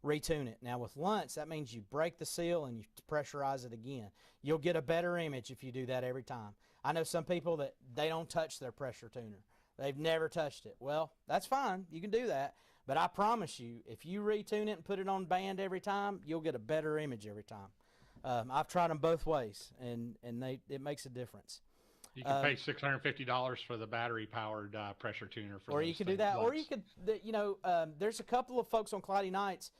retune it. Now with Luntz, that means you break the seal and you pressurize it again. You'll get a better image if you do that every time. I know some people that they don't touch their pressure tuner. They've never touched it. Well, that's fine. You can do that. But I promise you, if you retune it and put it on band every time, you'll get a better image every time. I've tried them both ways, and it makes a difference. You can pay $650 for the battery-powered pressure tuner. Or you could do that. Or you could, there's a couple of folks on Cloudy Nights,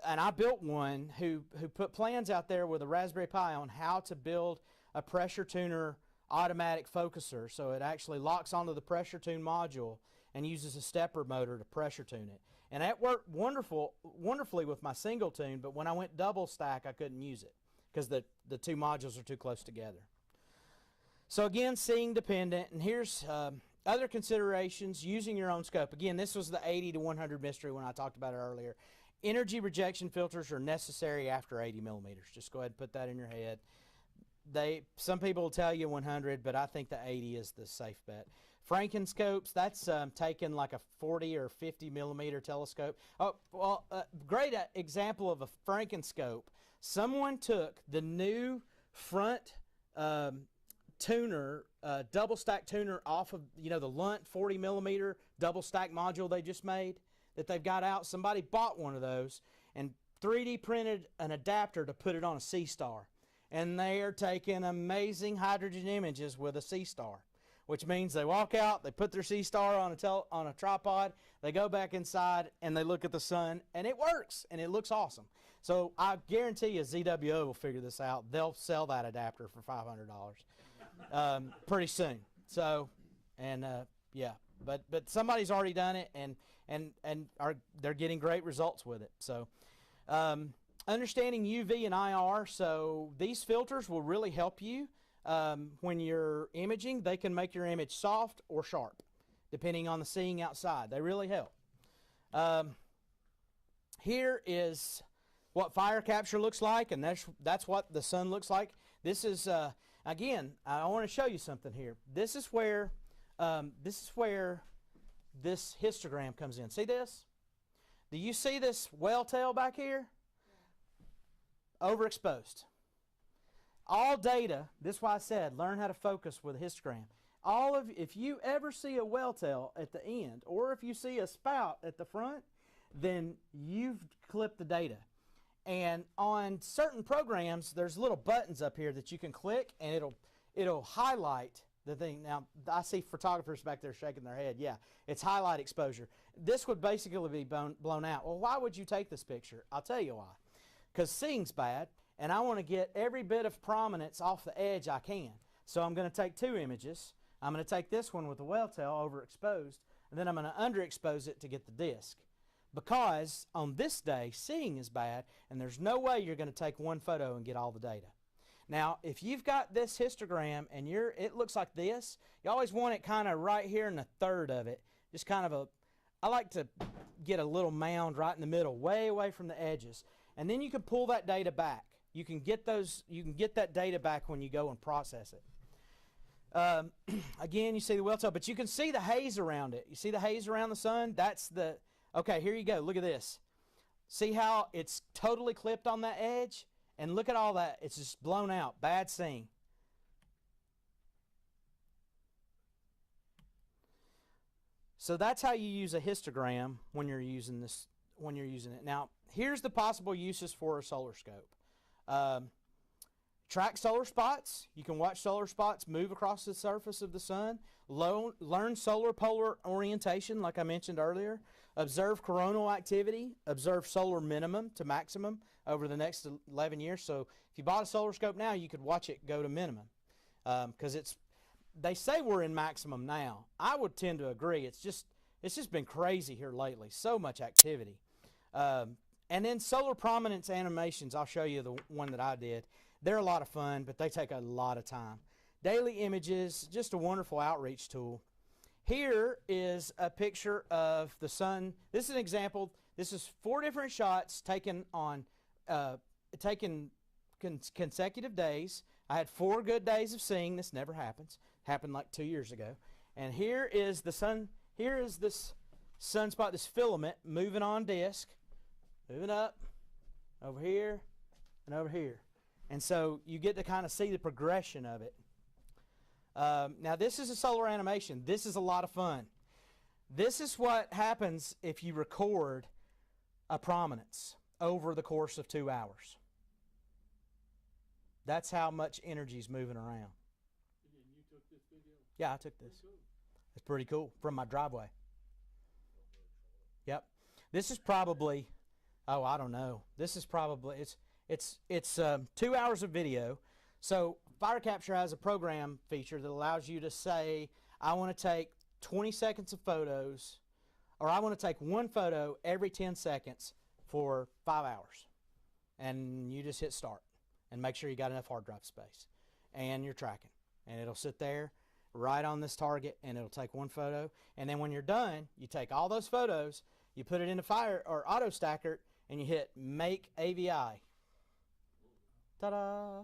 and I built one who put plans out there with a Raspberry Pi on how to build a pressure tuner automatic focuser, so it actually locks onto the pressure tune module and uses a stepper motor to pressure tune it. And that worked wonderfully with my single tune, but when I went double stack, I couldn't use it because the two modules are too close together. So again, seeing dependent, and here's other considerations using your own scope. Again, this was the 80 to 100 mystery when I talked about it earlier. Energy rejection filters are necessary after 80 millimeters. Just go ahead and put that in your head. Some people will tell you 100, but I think the 80 is the safe bet. Frankenscopes, that's taken like a 40 or 50 millimeter telescope. Oh, well, great example of a Frankenscope. Someone took the new front tuner, double stack tuner off of, the Lunt 40 millimeter double stack module they just made that they've got out. Somebody bought one of those and 3D printed an adapter to put it on a C-Star. And they are taking amazing hydrogen images with a C-Star, which means they walk out, they put their C-Star on a tripod, they go back inside, and they look at the sun, and it works, and it looks awesome. So I guarantee you ZWO will figure this out. They'll sell that adapter for $500 pretty soon. So, and yeah, but somebody's already done it, and they're getting great results with it. So. Understanding UV and IR, so these filters will really help you when you're imaging. They can make your image soft or sharp, depending on the seeing outside. They really help. Here is what fire capture looks like, and that's what the sun looks like. This is, again, I want to show you something here. This is where this histogram comes in. See this? Do you see this whale tail back here? Overexposed. All data, this is why I said learn how to focus with a histogram. If you ever see a whale tail at the end, or if you see a spout at the front, then you've clipped the data. And on certain programs, there's little buttons up here that you can click, and it'll highlight the thing. Now, I see photographers back there shaking their head. Yeah, it's highlight exposure. This would basically be blown out. Well, why would you take this picture? I'll tell you why. Because seeing's bad, and I want to get every bit of prominence off the edge I can. So I'm going to take two images. I'm going to take this one with the whale tail overexposed, and then I'm going to underexpose it to get the disc. Because on this day, seeing is bad, and there's no way you're going to take one photo and get all the data. Now, if you've got this histogram and it looks like this, you always want it kind of right here in a third of it. Just kind of I like to get a little mound right in the middle, way away from the edges. And then you can pull that data back. You can get that data back when you go and process it. Again, you see the whale tail, but you can see the haze around it. You see the haze around the sun? Okay, here you go. Look at this. See how it's totally clipped on that edge? And look at all that. It's just blown out. Bad seeing. So that's how you use a histogram when you're using this. When you're using it. Now, here's the possible uses for a solar scope. Track solar spots. You can watch solar spots move across the surface of the sun. Learn solar polar orientation, like I mentioned earlier. Observe coronal activity. Observe solar minimum to maximum over the next 11 years. So if you bought a solar scope now, you could watch it go to minimum. Because they say we're in maximum now. I would tend to agree. It's just been crazy here lately. So much activity. And then solar prominence animations, I'll show you the one that I did. They're a lot of fun, but they take a lot of time. Daily images, just a wonderful outreach tool. Here is a picture of the sun. This is an example. This is 4 different shots taken on consecutive days. I had 4 good days of seeing. This never happens. Happened like 2 years ago. And here is the sun. Here is this sunspot, this filament moving on disk. Moving up, over here, and over here. And so you get to kind of see the progression of it. Now this is a solar animation. This is a lot of fun. This is what happens if you record a prominence over the course of 2 hours. That's how much energy is moving around. And you took this video? Yeah, I took this. Cool. It's pretty cool from my driveway. Yep. This is probably, oh, I don't know. This is probably, it's 2 hours of video. So FireCapture has a program feature that allows you to say, I want to take 20 seconds of photos, or I want to take one photo every 10 seconds for 5 hours. And you just hit start and make sure you got enough hard drive space. And you're tracking. And it'll sit there right on this target, and it'll take one photo. And then when you're done, you take all those photos, you put it into Fire or Auto Stacker, and you hit Make AVI. Ta-da!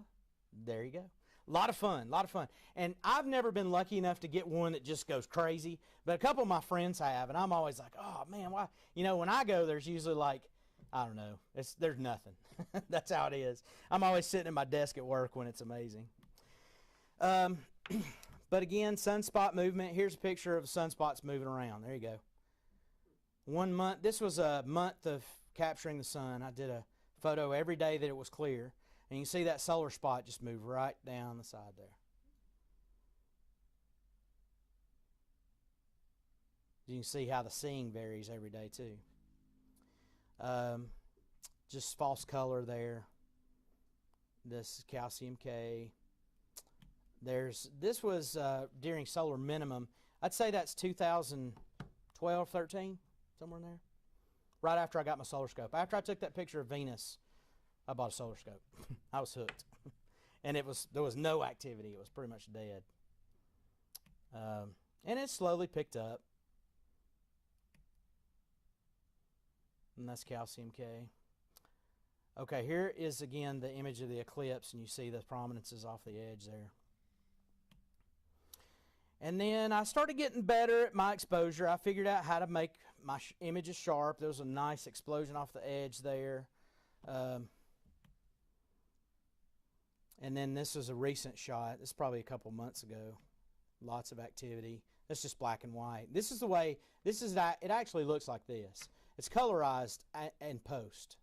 There you go. A lot of fun, a lot of fun. And I've never been lucky enough to get one that just goes crazy, but a couple of my friends have, and I'm always like, oh man, why? You know, when I go, there's usually like, I don't know, there's nothing. That's how it is. I'm always sitting at my desk at work when it's amazing. But again, sunspot movement. Here's a picture of sunspots moving around. There you go. 1 month. This was a month of capturing the sun. I did a photo every day that it was clear. And you can see that solar spot just move right down the side there. You can see how the seeing varies every day too. Just false color there. This is calcium K. This was during solar minimum. I'd say that's 2012, 13, somewhere in there. Right after I got my solar scope. After I took that picture of Venus, I bought a solar scope. I was hooked. And there was no activity. It was pretty much dead. And it slowly picked up. And that's calcium K. Okay, here is again the image of the eclipse, and you see the prominences off the edge there. And then I started getting better at my exposure. I figured out how to make my images sharp. There was a nice explosion off the edge there. And then this was a recent shot. This is probably a couple months ago. Lots of activity. That's just black and white. This is the way, it actually looks like this. It's colorized in post.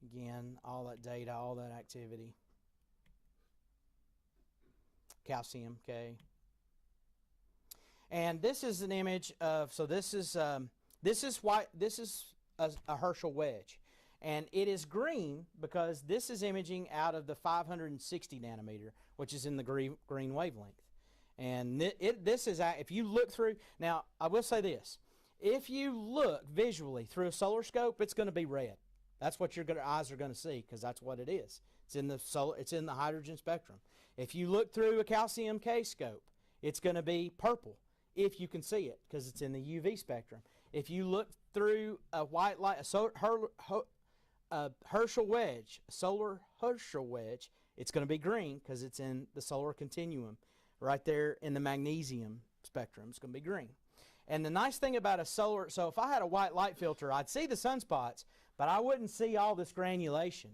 Again, all that data, all that activity. Calcium, okay. And this is an image of, so this is white, this is a Herschel wedge. And it is green because this is imaging out of the 560 nanometer, which is in the green wavelength. And this is, if you look through, now I will say this, if you look visually through a solar scope, it's going to be red. That's what your eyes are going to see because that's what it is. It's in the hydrogen spectrum. If you look through a calcium K scope, it's going to be purple if you can see it because it's in the UV spectrum. If you look through a white light, a Herschel wedge, a solar Herschel wedge, it's going to be green because it's in the solar continuum right there in the magnesium spectrum. It's going to be green. And the nice thing about a solar, so if I had a white light filter, I'd see the sunspots, but I wouldn't see all this granulation.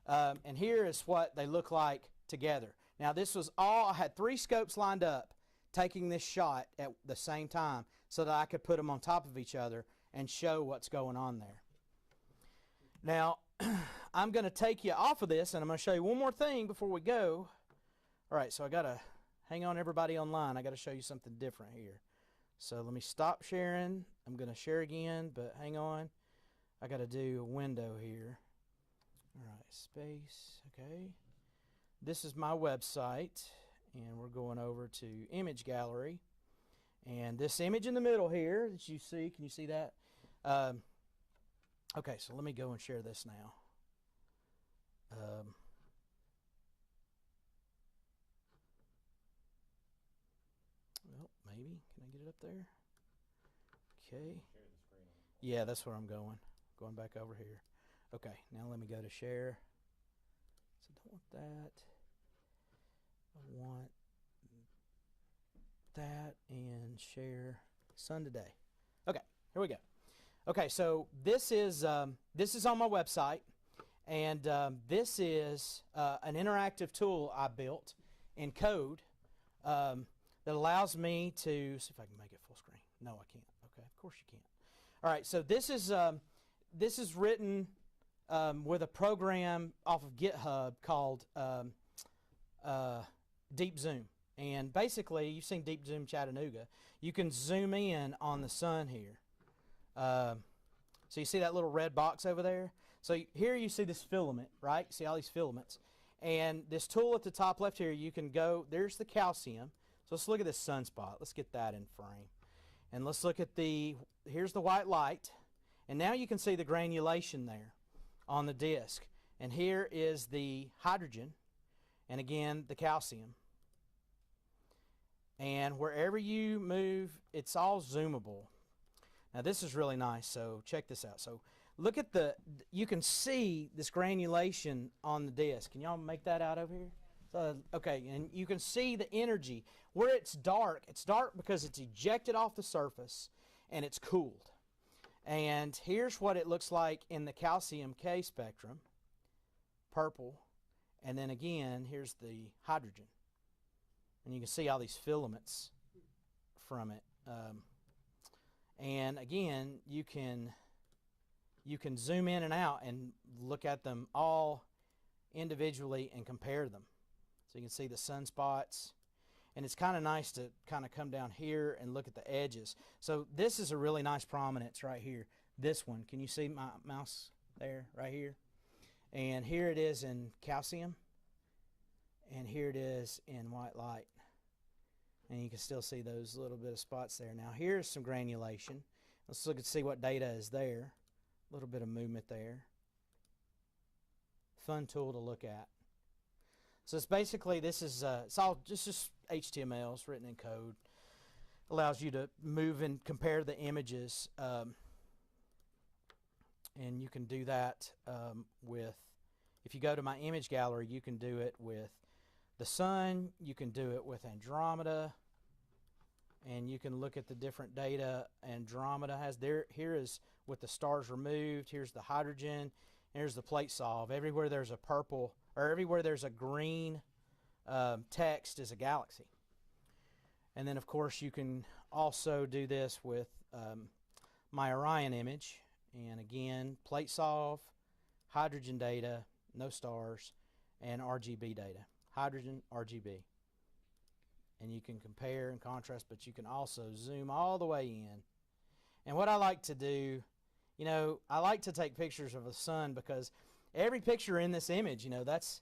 And here is what they look like together. Now this was all, I had 3 scopes lined up taking this shot at the same time so that I could put them on top of each other and show what's going on there. Now, I'm going to take you off of this, and I'm going to show you one more thing before we go. All right, so I got to hang on, everybody online. I got to show you something different here. So let me stop sharing. I'm going to share again, but hang on. I got to do a window here. All right, space, okay. This is my website, and we're going over to Image Gallery. And this image in the middle here that you see, can you see that? Okay, so let me go and share this now. Well, maybe. Can I get it up there? Okay. Yeah, that's where I'm going. Going back over here. Okay, now let me go to share. So I don't want that. I want that and share sun today. Okay, here we go. Okay, so this is on my website, and this is an interactive tool I built in code that allows me to see if I can make it full screen. No, I can't. Okay, of course you can't. All right, so this is written with a program off of GitHub called Deep Zoom, and basically you've seen Deep Zoom Chattanooga. You can zoom in on the sun here. So you see that little red box over there? So here you see this filament, right? See all these filaments. And this tool at the top left here, you can go, there's the calcium. So let's look at this sunspot. Let's get that in frame. And let's look at here's the white light. And now you can see the granulation there on the disk. And here is the hydrogen. And again, the calcium. And wherever you move, it's all zoomable. Now this is really nice, so check this out. So look at you can see this granulation on the disk. Can y'all make that out over here? So, okay, and you can see the energy. Where it's dark because it's ejected off the surface and it's cooled. And here's what it looks like in the calcium K spectrum, purple. And then again, here's the hydrogen. And you can see all these filaments from it. And again, you can zoom in and out and look at them all individually and compare them. So you can see the sunspots. And it's kind of nice to kind of come down here and look at the edges. So this is a really nice prominence right here. This one, can you see my mouse there, right here? And here it is in calcium. And here it is in white light. And you can still see those little bit of spots there. Now here's some granulation. Let's look and see what data is there. A little bit of movement there. Fun tool to look at. So it's basically, it's all just HTML. It's written in code. Allows you to move and compare the images. And you can do that if you go to my image gallery, you can do it with the sun. You can do it with Andromeda. And you can look at the different data Andromeda has there. Here is with the stars removed. Here's the hydrogen. Here's the plate solve. Everywhere there's a purple, or everywhere there's a green text is a galaxy. And then, of course, you can also do this with my Orion image. And again, plate solve, hydrogen data, no stars, and RGB data. Hydrogen, RGB. And you can compare and contrast, but you can also zoom all the way in. And what I like to do, I like to take pictures of the sun because every picture in this image, that's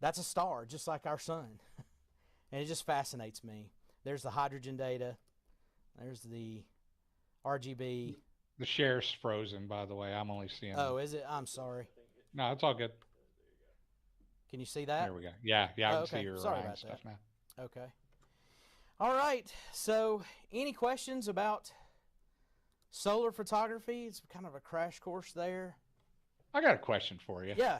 a star, just like our sun. And it just fascinates me. There's the hydrogen data. There's the RGB. The share's frozen, by the way. I'm only seeing. Oh, is it? I'm sorry. No, it's all good. Can you see that? There we go. Yeah, I can see your Sorry Orion about stuff that. now. Okay. All right. So, any questions about solar photography? It's kind of a crash course there. I got a question for you. Yeah.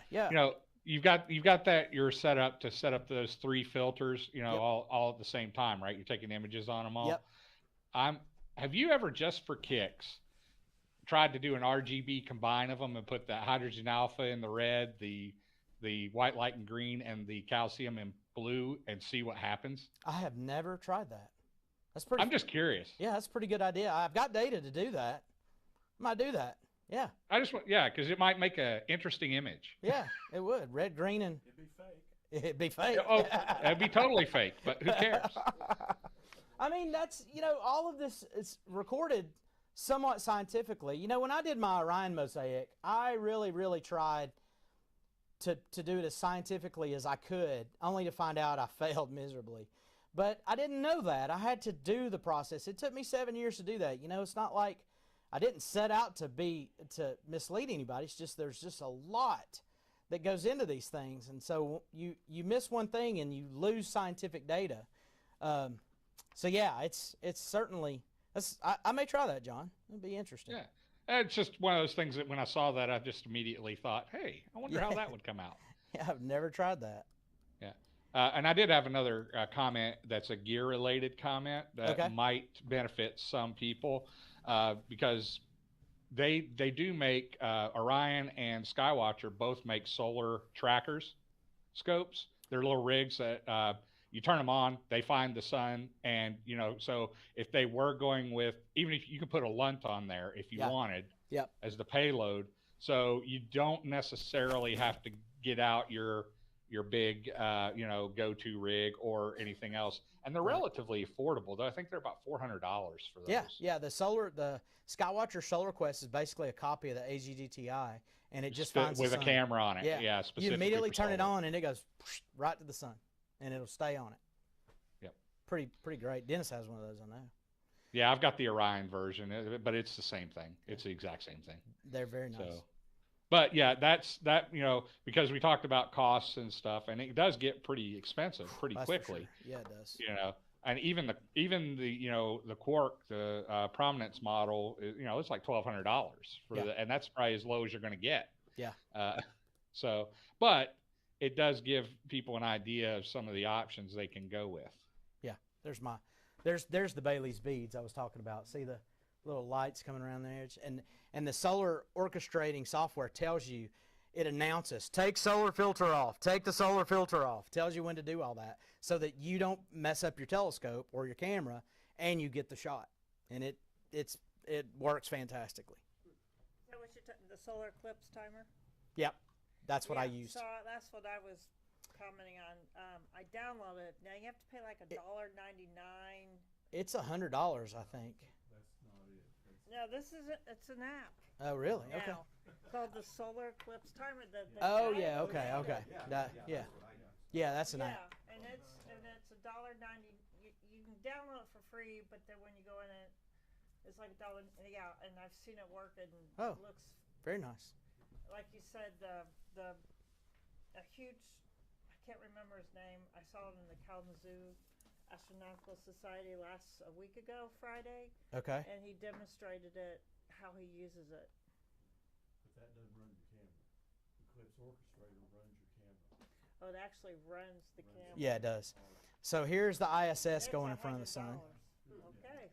You've got that you're set up to set up those 3 filters, Yep. all at the same time, right? You're taking images on them all. Yep. Have you ever, just for kicks, tried to do an RGB combine of them and put the hydrogen alpha in the red, the white light in green, and the calcium in blue, and see what happens? I have never tried that. I'm just curious. Yeah, that's a pretty good idea. I've got data to do that. I might do that. Yeah. Because it might make an interesting image. Yeah, it would. Red, green, and It'd be fake. it'd be fake. Oh, that'd be totally fake, but who cares? I mean, that's, all of this is recorded somewhat scientifically. When I did my Orion mosaic, I really, really tried to do it as scientifically as I could, only to find out I failed miserably. But I didn't know that. I had to do the process. It took me 7 years to do that. It's not like I didn't set out to mislead anybody. It's just there's just a lot that goes into these things. And so you miss one thing and you lose scientific data. So yeah, it's certainly, I may try that, John. It'd be interesting. Yeah. It's just one of those things that when I saw that, I just immediately thought, hey, I wonder how that would come out. Yeah, I've never tried that. Yeah. And I did have another comment that's a gear-related comment that might benefit some people because they do make Orion and Skywatcher both make solar trackers scopes. They're little rigs that you turn them on, they find the sun, and so if they were going with, even if you could put a lunt on there if you wanted, as the payload, so you don't necessarily have to get out your big go-to rig or anything else, and they're relatively affordable. Though I think they're about $400 for those. Yeah. The Skywatcher Solar Quest is basically a copy of the AGDTI, and it just finds with the a sun. camera on it. Yeah, you immediately turn it on, and it goes right to the sun, and it'll stay on it. Yep. Pretty great. Dennis has one of those, I know. Yeah, I've got the Orion version, but it's the same thing. It's the exact same thing. They're very nice. So, but yeah, that's because we talked about costs and stuff, and it does get pretty expensive pretty quickly. Sure. Yeah, it does. And even the Quark, the Prominence model, it's like $1,200 for and that's probably as low as you're going to get. Yeah. But it does give people an idea of some of the options they can go with. Yeah. There's the Bailey's beads I was talking about. See the little lights coming around the edge, and the solar orchestrating software tells you, it announces, take solar filter off, take the solar filter off, tells you when to do all that so that you don't mess up your telescope or your camera and you get the shot. And it works fantastically. Is that what the solar eclipse timer? Yep, that's what I used. So that's what I was commenting on. I downloaded it. Now you have to pay like $1.99. It's $100, I think. That's not it. No, it's an app. Oh, really? Okay. Now, called the solar eclipse timer. Yeah, that's an app. Yeah, and it's $1.90. You can download it for free, but then when you go in it, it's like $1. Yeah, and I've seen it work, and it looks very nice. Like you said, a huge, I can't remember his name. I saw it in the Kalamazoo Astronautical Society a week ago, Friday. Okay. And he demonstrated it, how he uses it. But that doesn't run your camera. Eclipse Orchestrator runs your camera. Oh, it actually runs the camera. Yeah, it does. So here's the ISS going in front of the sun. Okay.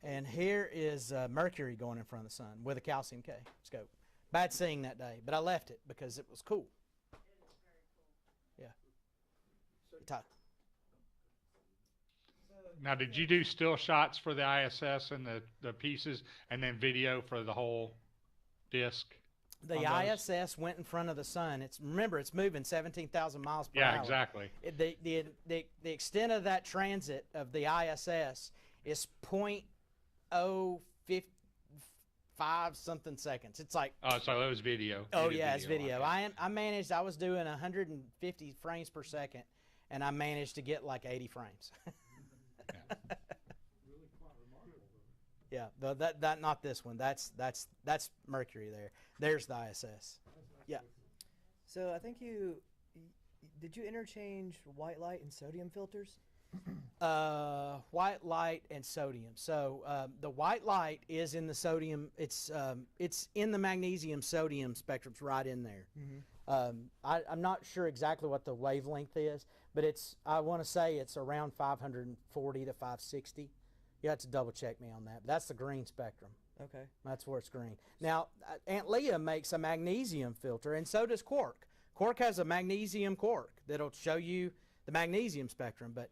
And here is Mercury going in front of the sun with a calcium K scope. Bad seeing that day, but I left it because it was cool. It is very cool. Yeah. Now, did you do still shots for the ISS and the pieces, and then video for the whole disk? The ISS went in front of the sun. Remember, it's moving 17,000 miles per hour. Yeah, exactly. The extent of that transit of the ISS is 0.055 something seconds. It's like. Oh, so it was video. Oh yeah, it's video. I was doing 150 frames per second, and I managed to get like 80 frames. Really quite remarkable. Yeah, that not this one. That's Mercury there. There's the ISS. Yeah. So I think did you interchange white light and sodium filters? White light and sodium. So the white light is in the sodium. It's in the magnesium sodium spectrums right in there. Mm-hmm. I'm not sure exactly what the wavelength is, but I want to say it's around 540 to 560. You have to double check me on that. But that's the green spectrum. Okay. That's where it's green. Now, Aunt Leah makes a magnesium filter, and so does Quark. Quark has a magnesium quark that'll show you the magnesium spectrum, but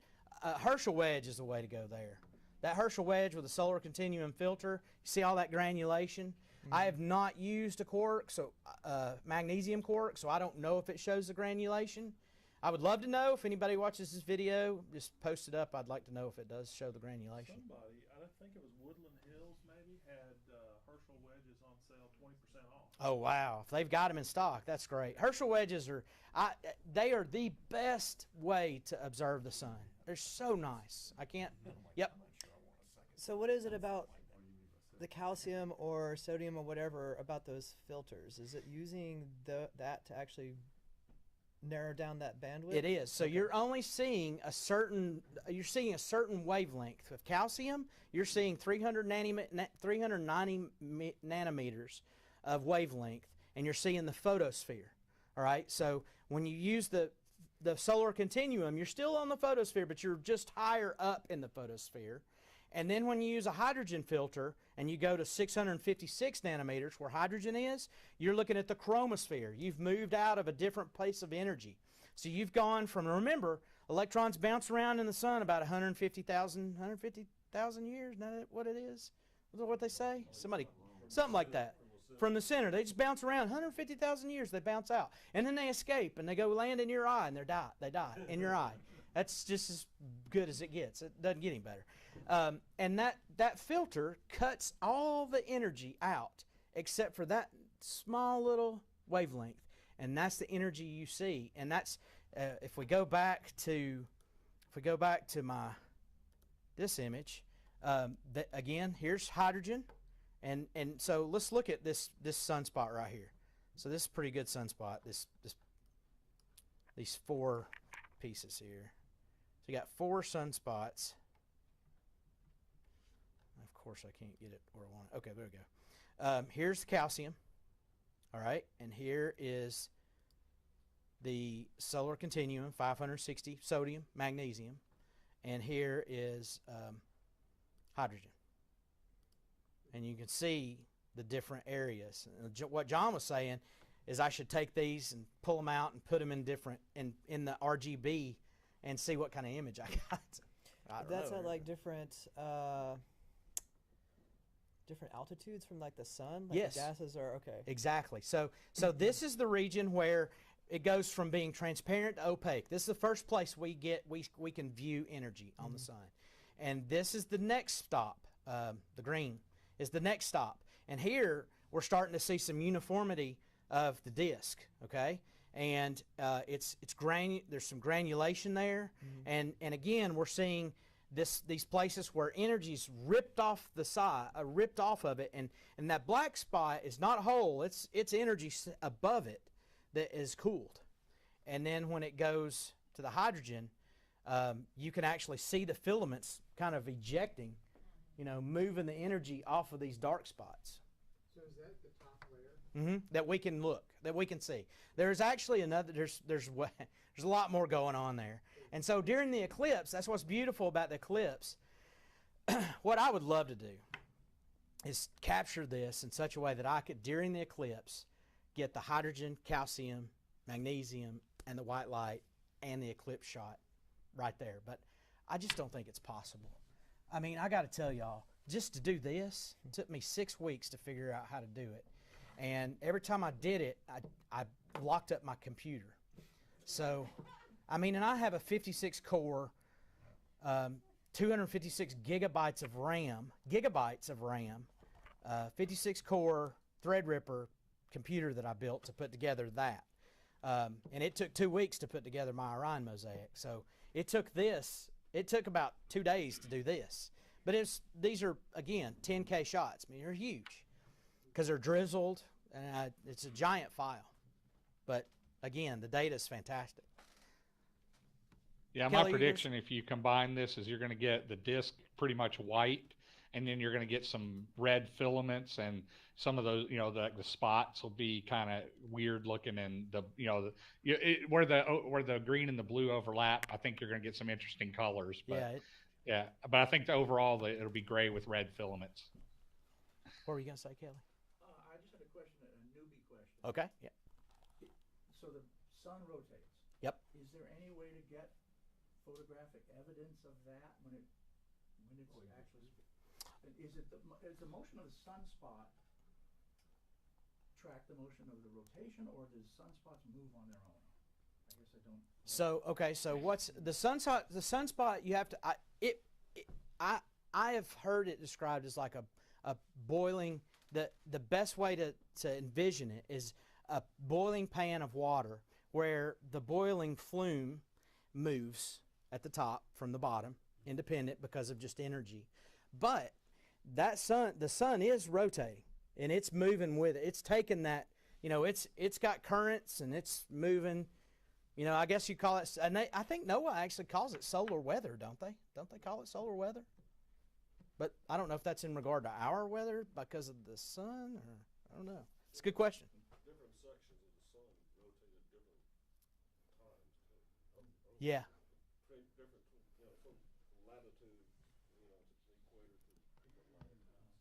Herschel wedge is the way to go there. That Herschel wedge with a solar continuum filter, you see all that granulation? Mm-hmm. I have not used a quark, so magnesium quark, so I don't know if it shows the granulation. I would love to know. If anybody watches this video, just post it up. I'd like to know if it does show the granulation. Somebody, I think it was Woodland Hills maybe, had Herschel wedges on sale 20% off. Oh, wow. If they've got them in stock, that's great. Herschel wedges they are the best way to observe the sun. They're so nice. I can't. Yep. So what is it about the calcium or sodium or whatever about those filters? Is it using that to actually narrow down that bandwidth? It is. So you're only seeing a certain wavelength. With calcium, you're seeing 390 nanometers of wavelength, and you're seeing the photosphere. All right. So when you use the solar continuum, you're still on the photosphere, but you're just higher up in the photosphere. And then when you use a hydrogen filter and you go to 656 nanometers where hydrogen is, you're looking at the chromosphere. You've moved out of a different place of energy. So you've gone from, remember, electrons bounce around in the sun about 150,000 years. Isn't that what it is? Is that what they say? Something like that. From the center. They just bounce around 150,000 years. They bounce out. And then they escape and they go land in your eye and they die in your eye. That's just as good as it gets. It doesn't get any better. And that filter cuts all the energy out except for that small little wavelength. And that's the energy you see. And that's, if we go back to this image, again, here's hydrogen. And so let's look at this sunspot right here. So this is a pretty good sunspot, these 4 pieces here. So you got 4 sunspots. Of course, I can't get it where I want it. Okay, there we go. Here's the calcium. All right, and here is the solar continuum, 560 sodium, magnesium. And here is hydrogen. And you can see the different areas. What John was saying is I should take these and pull them out and put them in different, in the RGB and see what kind of image I got. That's at like different altitudes from like the sun? Like yes. The gases are, okay. Exactly. So this is the region where it goes from being transparent to opaque. This is the first place we can view energy on the sun. And this is the next stop, the green is the next stop. And here we're starting to see some uniformity of the disk, okay? And there's some granulation there. And again, we're seeing these places where energy's ripped off the side, ripped off of it, and that black spot is not whole. It's energy above it that is cooled. And then when it goes to the hydrogen, you can actually see the filaments kind of ejecting, moving the energy off of these dark spots. So is that the top layer? That we can look, that we can see. There's actually there's a lot more going on there. And so during the eclipse, that's what's beautiful about the eclipse. What I would love to do is capture this in such a way that I could, during the eclipse, get the hydrogen, calcium, magnesium, and the white light and the eclipse shot right there. But I just don't think it's possible. I mean, I got to tell y'all, just to do this, it took me 6 weeks to figure out how to do it. And every time I did it, I locked up my computer. So, I mean, and I have a 56 core, 256 gigabytes of RAM, 56 core Threadripper computer that I built to put together that. And it took 2 weeks to put together my Orion mosaic. So it took about 2 days to do this. But these are, again, 10K shots. I mean, they're huge because they're drizzled, and it's a giant file. But, again, the data is fantastic. Yeah, Kelly, my prediction, if you combine this, is you're going to get the disc pretty much white, and then you're going to get some red filaments, and some of those, the spots will be kind of weird looking, and where the green and the blue overlap, I think you're going to get some interesting colors. But, but I think overall it'll be gray with red filaments. What were you going to say, Kelly? I just had a question, a newbie question. Okay. Yeah. So the sun rotates. Yep. Is there any way to get photographic evidence of that when it's actually? Is the motion of the sunspot track the motion of the rotation, or does sunspots move on their own? I guess I don't. So what's the sunspot? The sunspot, you have to. I have heard it described as like a boiling. The best way to envision it is a boiling pan of water where the boiling flume moves at the top from the bottom, independent because of just energy. But the sun is rotating, and it's moving with it. It's taking that, it's got currents, and it's moving. I guess you call it, and I think NOAA actually calls it solar weather, don't they? Don't they call it solar weather? But I don't know if that's in regard to our weather because of the sun, or I don't know. It's a good question. Different sections of the sun rotate at different times. Yeah. Different, from latitude, to the equator.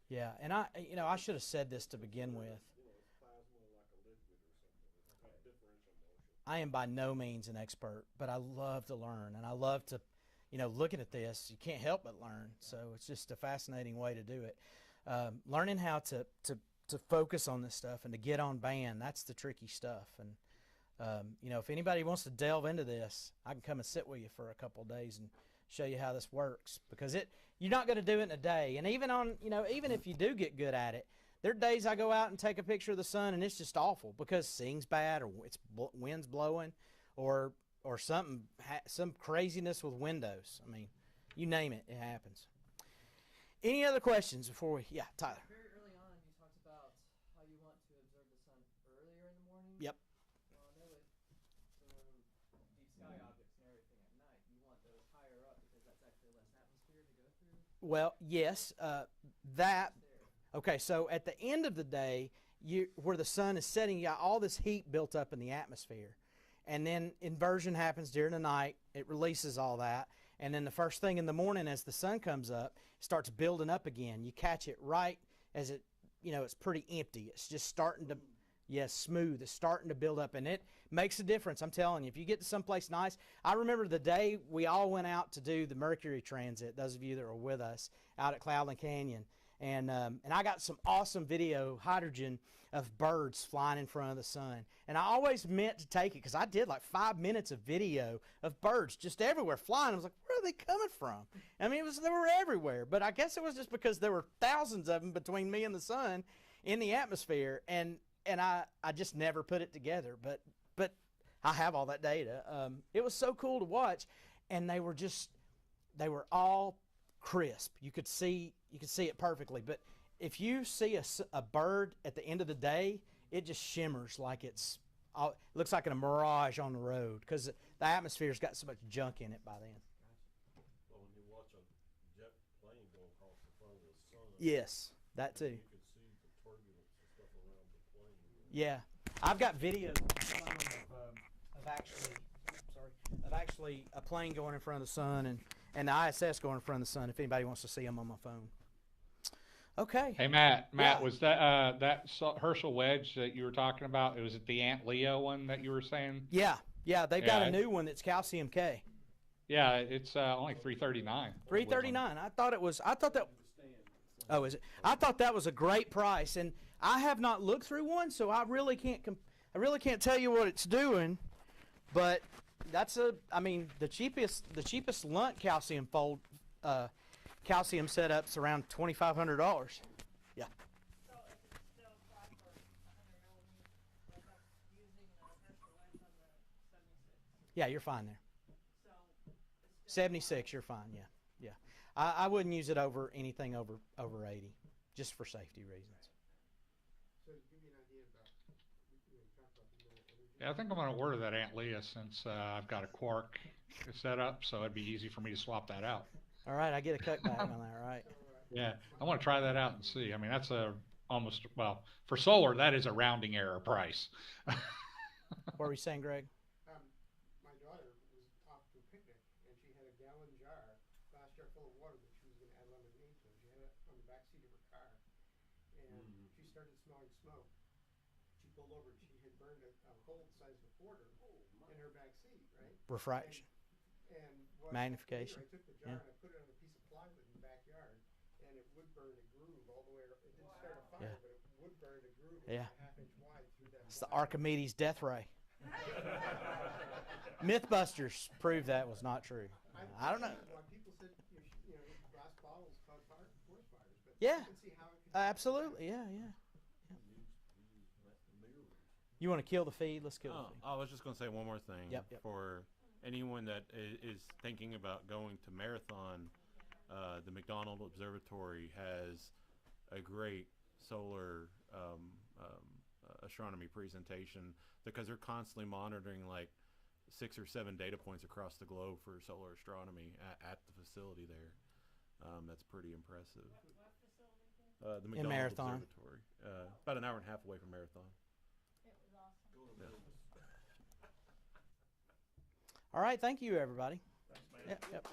Yeah, and I should have said this to begin with. It's plasma like a liquid or something. It's got differential motion. I am by no means an expert, but I love to learn, and I love to, looking at this, you can't help but learn. So it's just a fascinating way to do it. Learning how to focus on this stuff and to get on band, that's the tricky stuff. And, if anybody wants to delve into this, I can come and sit with you for a couple of days and show you how this works, because you're not going to do it in a day. And even if you do get good at it, there are days I go out and take a picture of the sun and it's just awful because seeing's bad, or it's wind's blowing, or some craziness with windows. I mean, you name it, it happens. Any other questions before we? Yeah, Tyler. Very early on, you talked about how you want to observe the sun earlier in the morning. Yep. Well, I know with deep sky objects and everything at night, you want those higher up because that's actually less atmosphere to go through. Well, yes, Okay, so at the end of the day, where the sun is setting, you got all this heat built up in the atmosphere. And then inversion happens during the night. It releases all that. And then the first thing in the morning as the sun comes up, it starts building up again. You catch it right as it's pretty empty. It's just starting to, smooth. It's starting to build up. And it makes a difference, I'm telling you. If you get to someplace nice, I remember the day we all went out to do the Mercury transit, those of you that were with us, out at Cloudland Canyon. And I got some awesome video, hydrogen, of birds flying in front of the sun. And I always meant to take it because I did like 5 minutes of video of birds just everywhere flying. I was like, where are they coming from? I mean, they were everywhere. But I guess it was just because there were thousands of them between me and the sun in the atmosphere. And I just never put it together. But I have all that data. It was so cool to watch. And they were all crisp. You could see it perfectly. But if you see a bird at the end of the day, it just shimmers like it looks like a mirage on the road because the atmosphere's got so much junk in it by then. Well, when you watch a jet plane go across the front of the sun, Yes, that too. you can see the turbulence and stuff around the plane. Yeah, I've got videos of actually a plane going in front of the sun and the ISS going in front of the sun. If anybody wants to see them on my phone. Okay. Hey Matt, Yeah. was that Herschel wedge that you were talking about? It was it the Aunt Leo one that you were saying? Yeah, they've got Yeah, a new one that's calcium K. Yeah, it's only $339. $339. I thought that. Oh, is it? I thought that was a great price, and I have not looked through one, so I really can't tell you what it's doing. But that's the cheapest lunt calcium calcium setup's around $2,500. Yeah. So if it's still 5 or 100 millimeters, like I'm using the Herschel wedge on the 76. Yeah, you're fine there. So it's still 76, you're fine. Yeah. I wouldn't use it over anything over 80, just for safety reasons. So to give you an idea about, you talked about the energy. Yeah, I think I'm going to order that Aunt Leo since I've got a Quark set up, so it'd be easy for me to swap that out. All right, I get a cutback on that, right? Yeah, I want to try that out and see. I mean, that's for solar, that is a rounding error price. What were you saying, Greg? My daughter was off to a picnic, and she had a glass jar full of water that she was going to add lemonade to. She had it on the back seat of her car, and she started smelling smoke. She pulled over, and she had burned a hole the size of a quarter in her back seat, right? Refraction. And Magnification. I took the jar and I put it on a piece of plywood in the backyard, and it would burn a groove all the way around. It didn't start a fire, but it would burn a groove Yeah. a half inch wide through that. It's the Archimedes death ray. Mythbusters proved that was not true. I don't know. Why people said glass bottles cause forest fires, but Yeah. you can see how it can. Absolutely, yeah. You want to kill the feed? Let's kill the feed. I was just going to say one more thing. Yep. For anyone that is thinking about going to Marathon, the McDonald Observatory has a great solar astronomy presentation because they're constantly monitoring like 6 or 7 data points across the globe for solar astronomy at the facility there. That's pretty impressive. What facility? The McDonald Marathon. Observatory, about an hour and a half away from Marathon. It was awesome. All right, thank you, everybody. Thanks, man. Yep.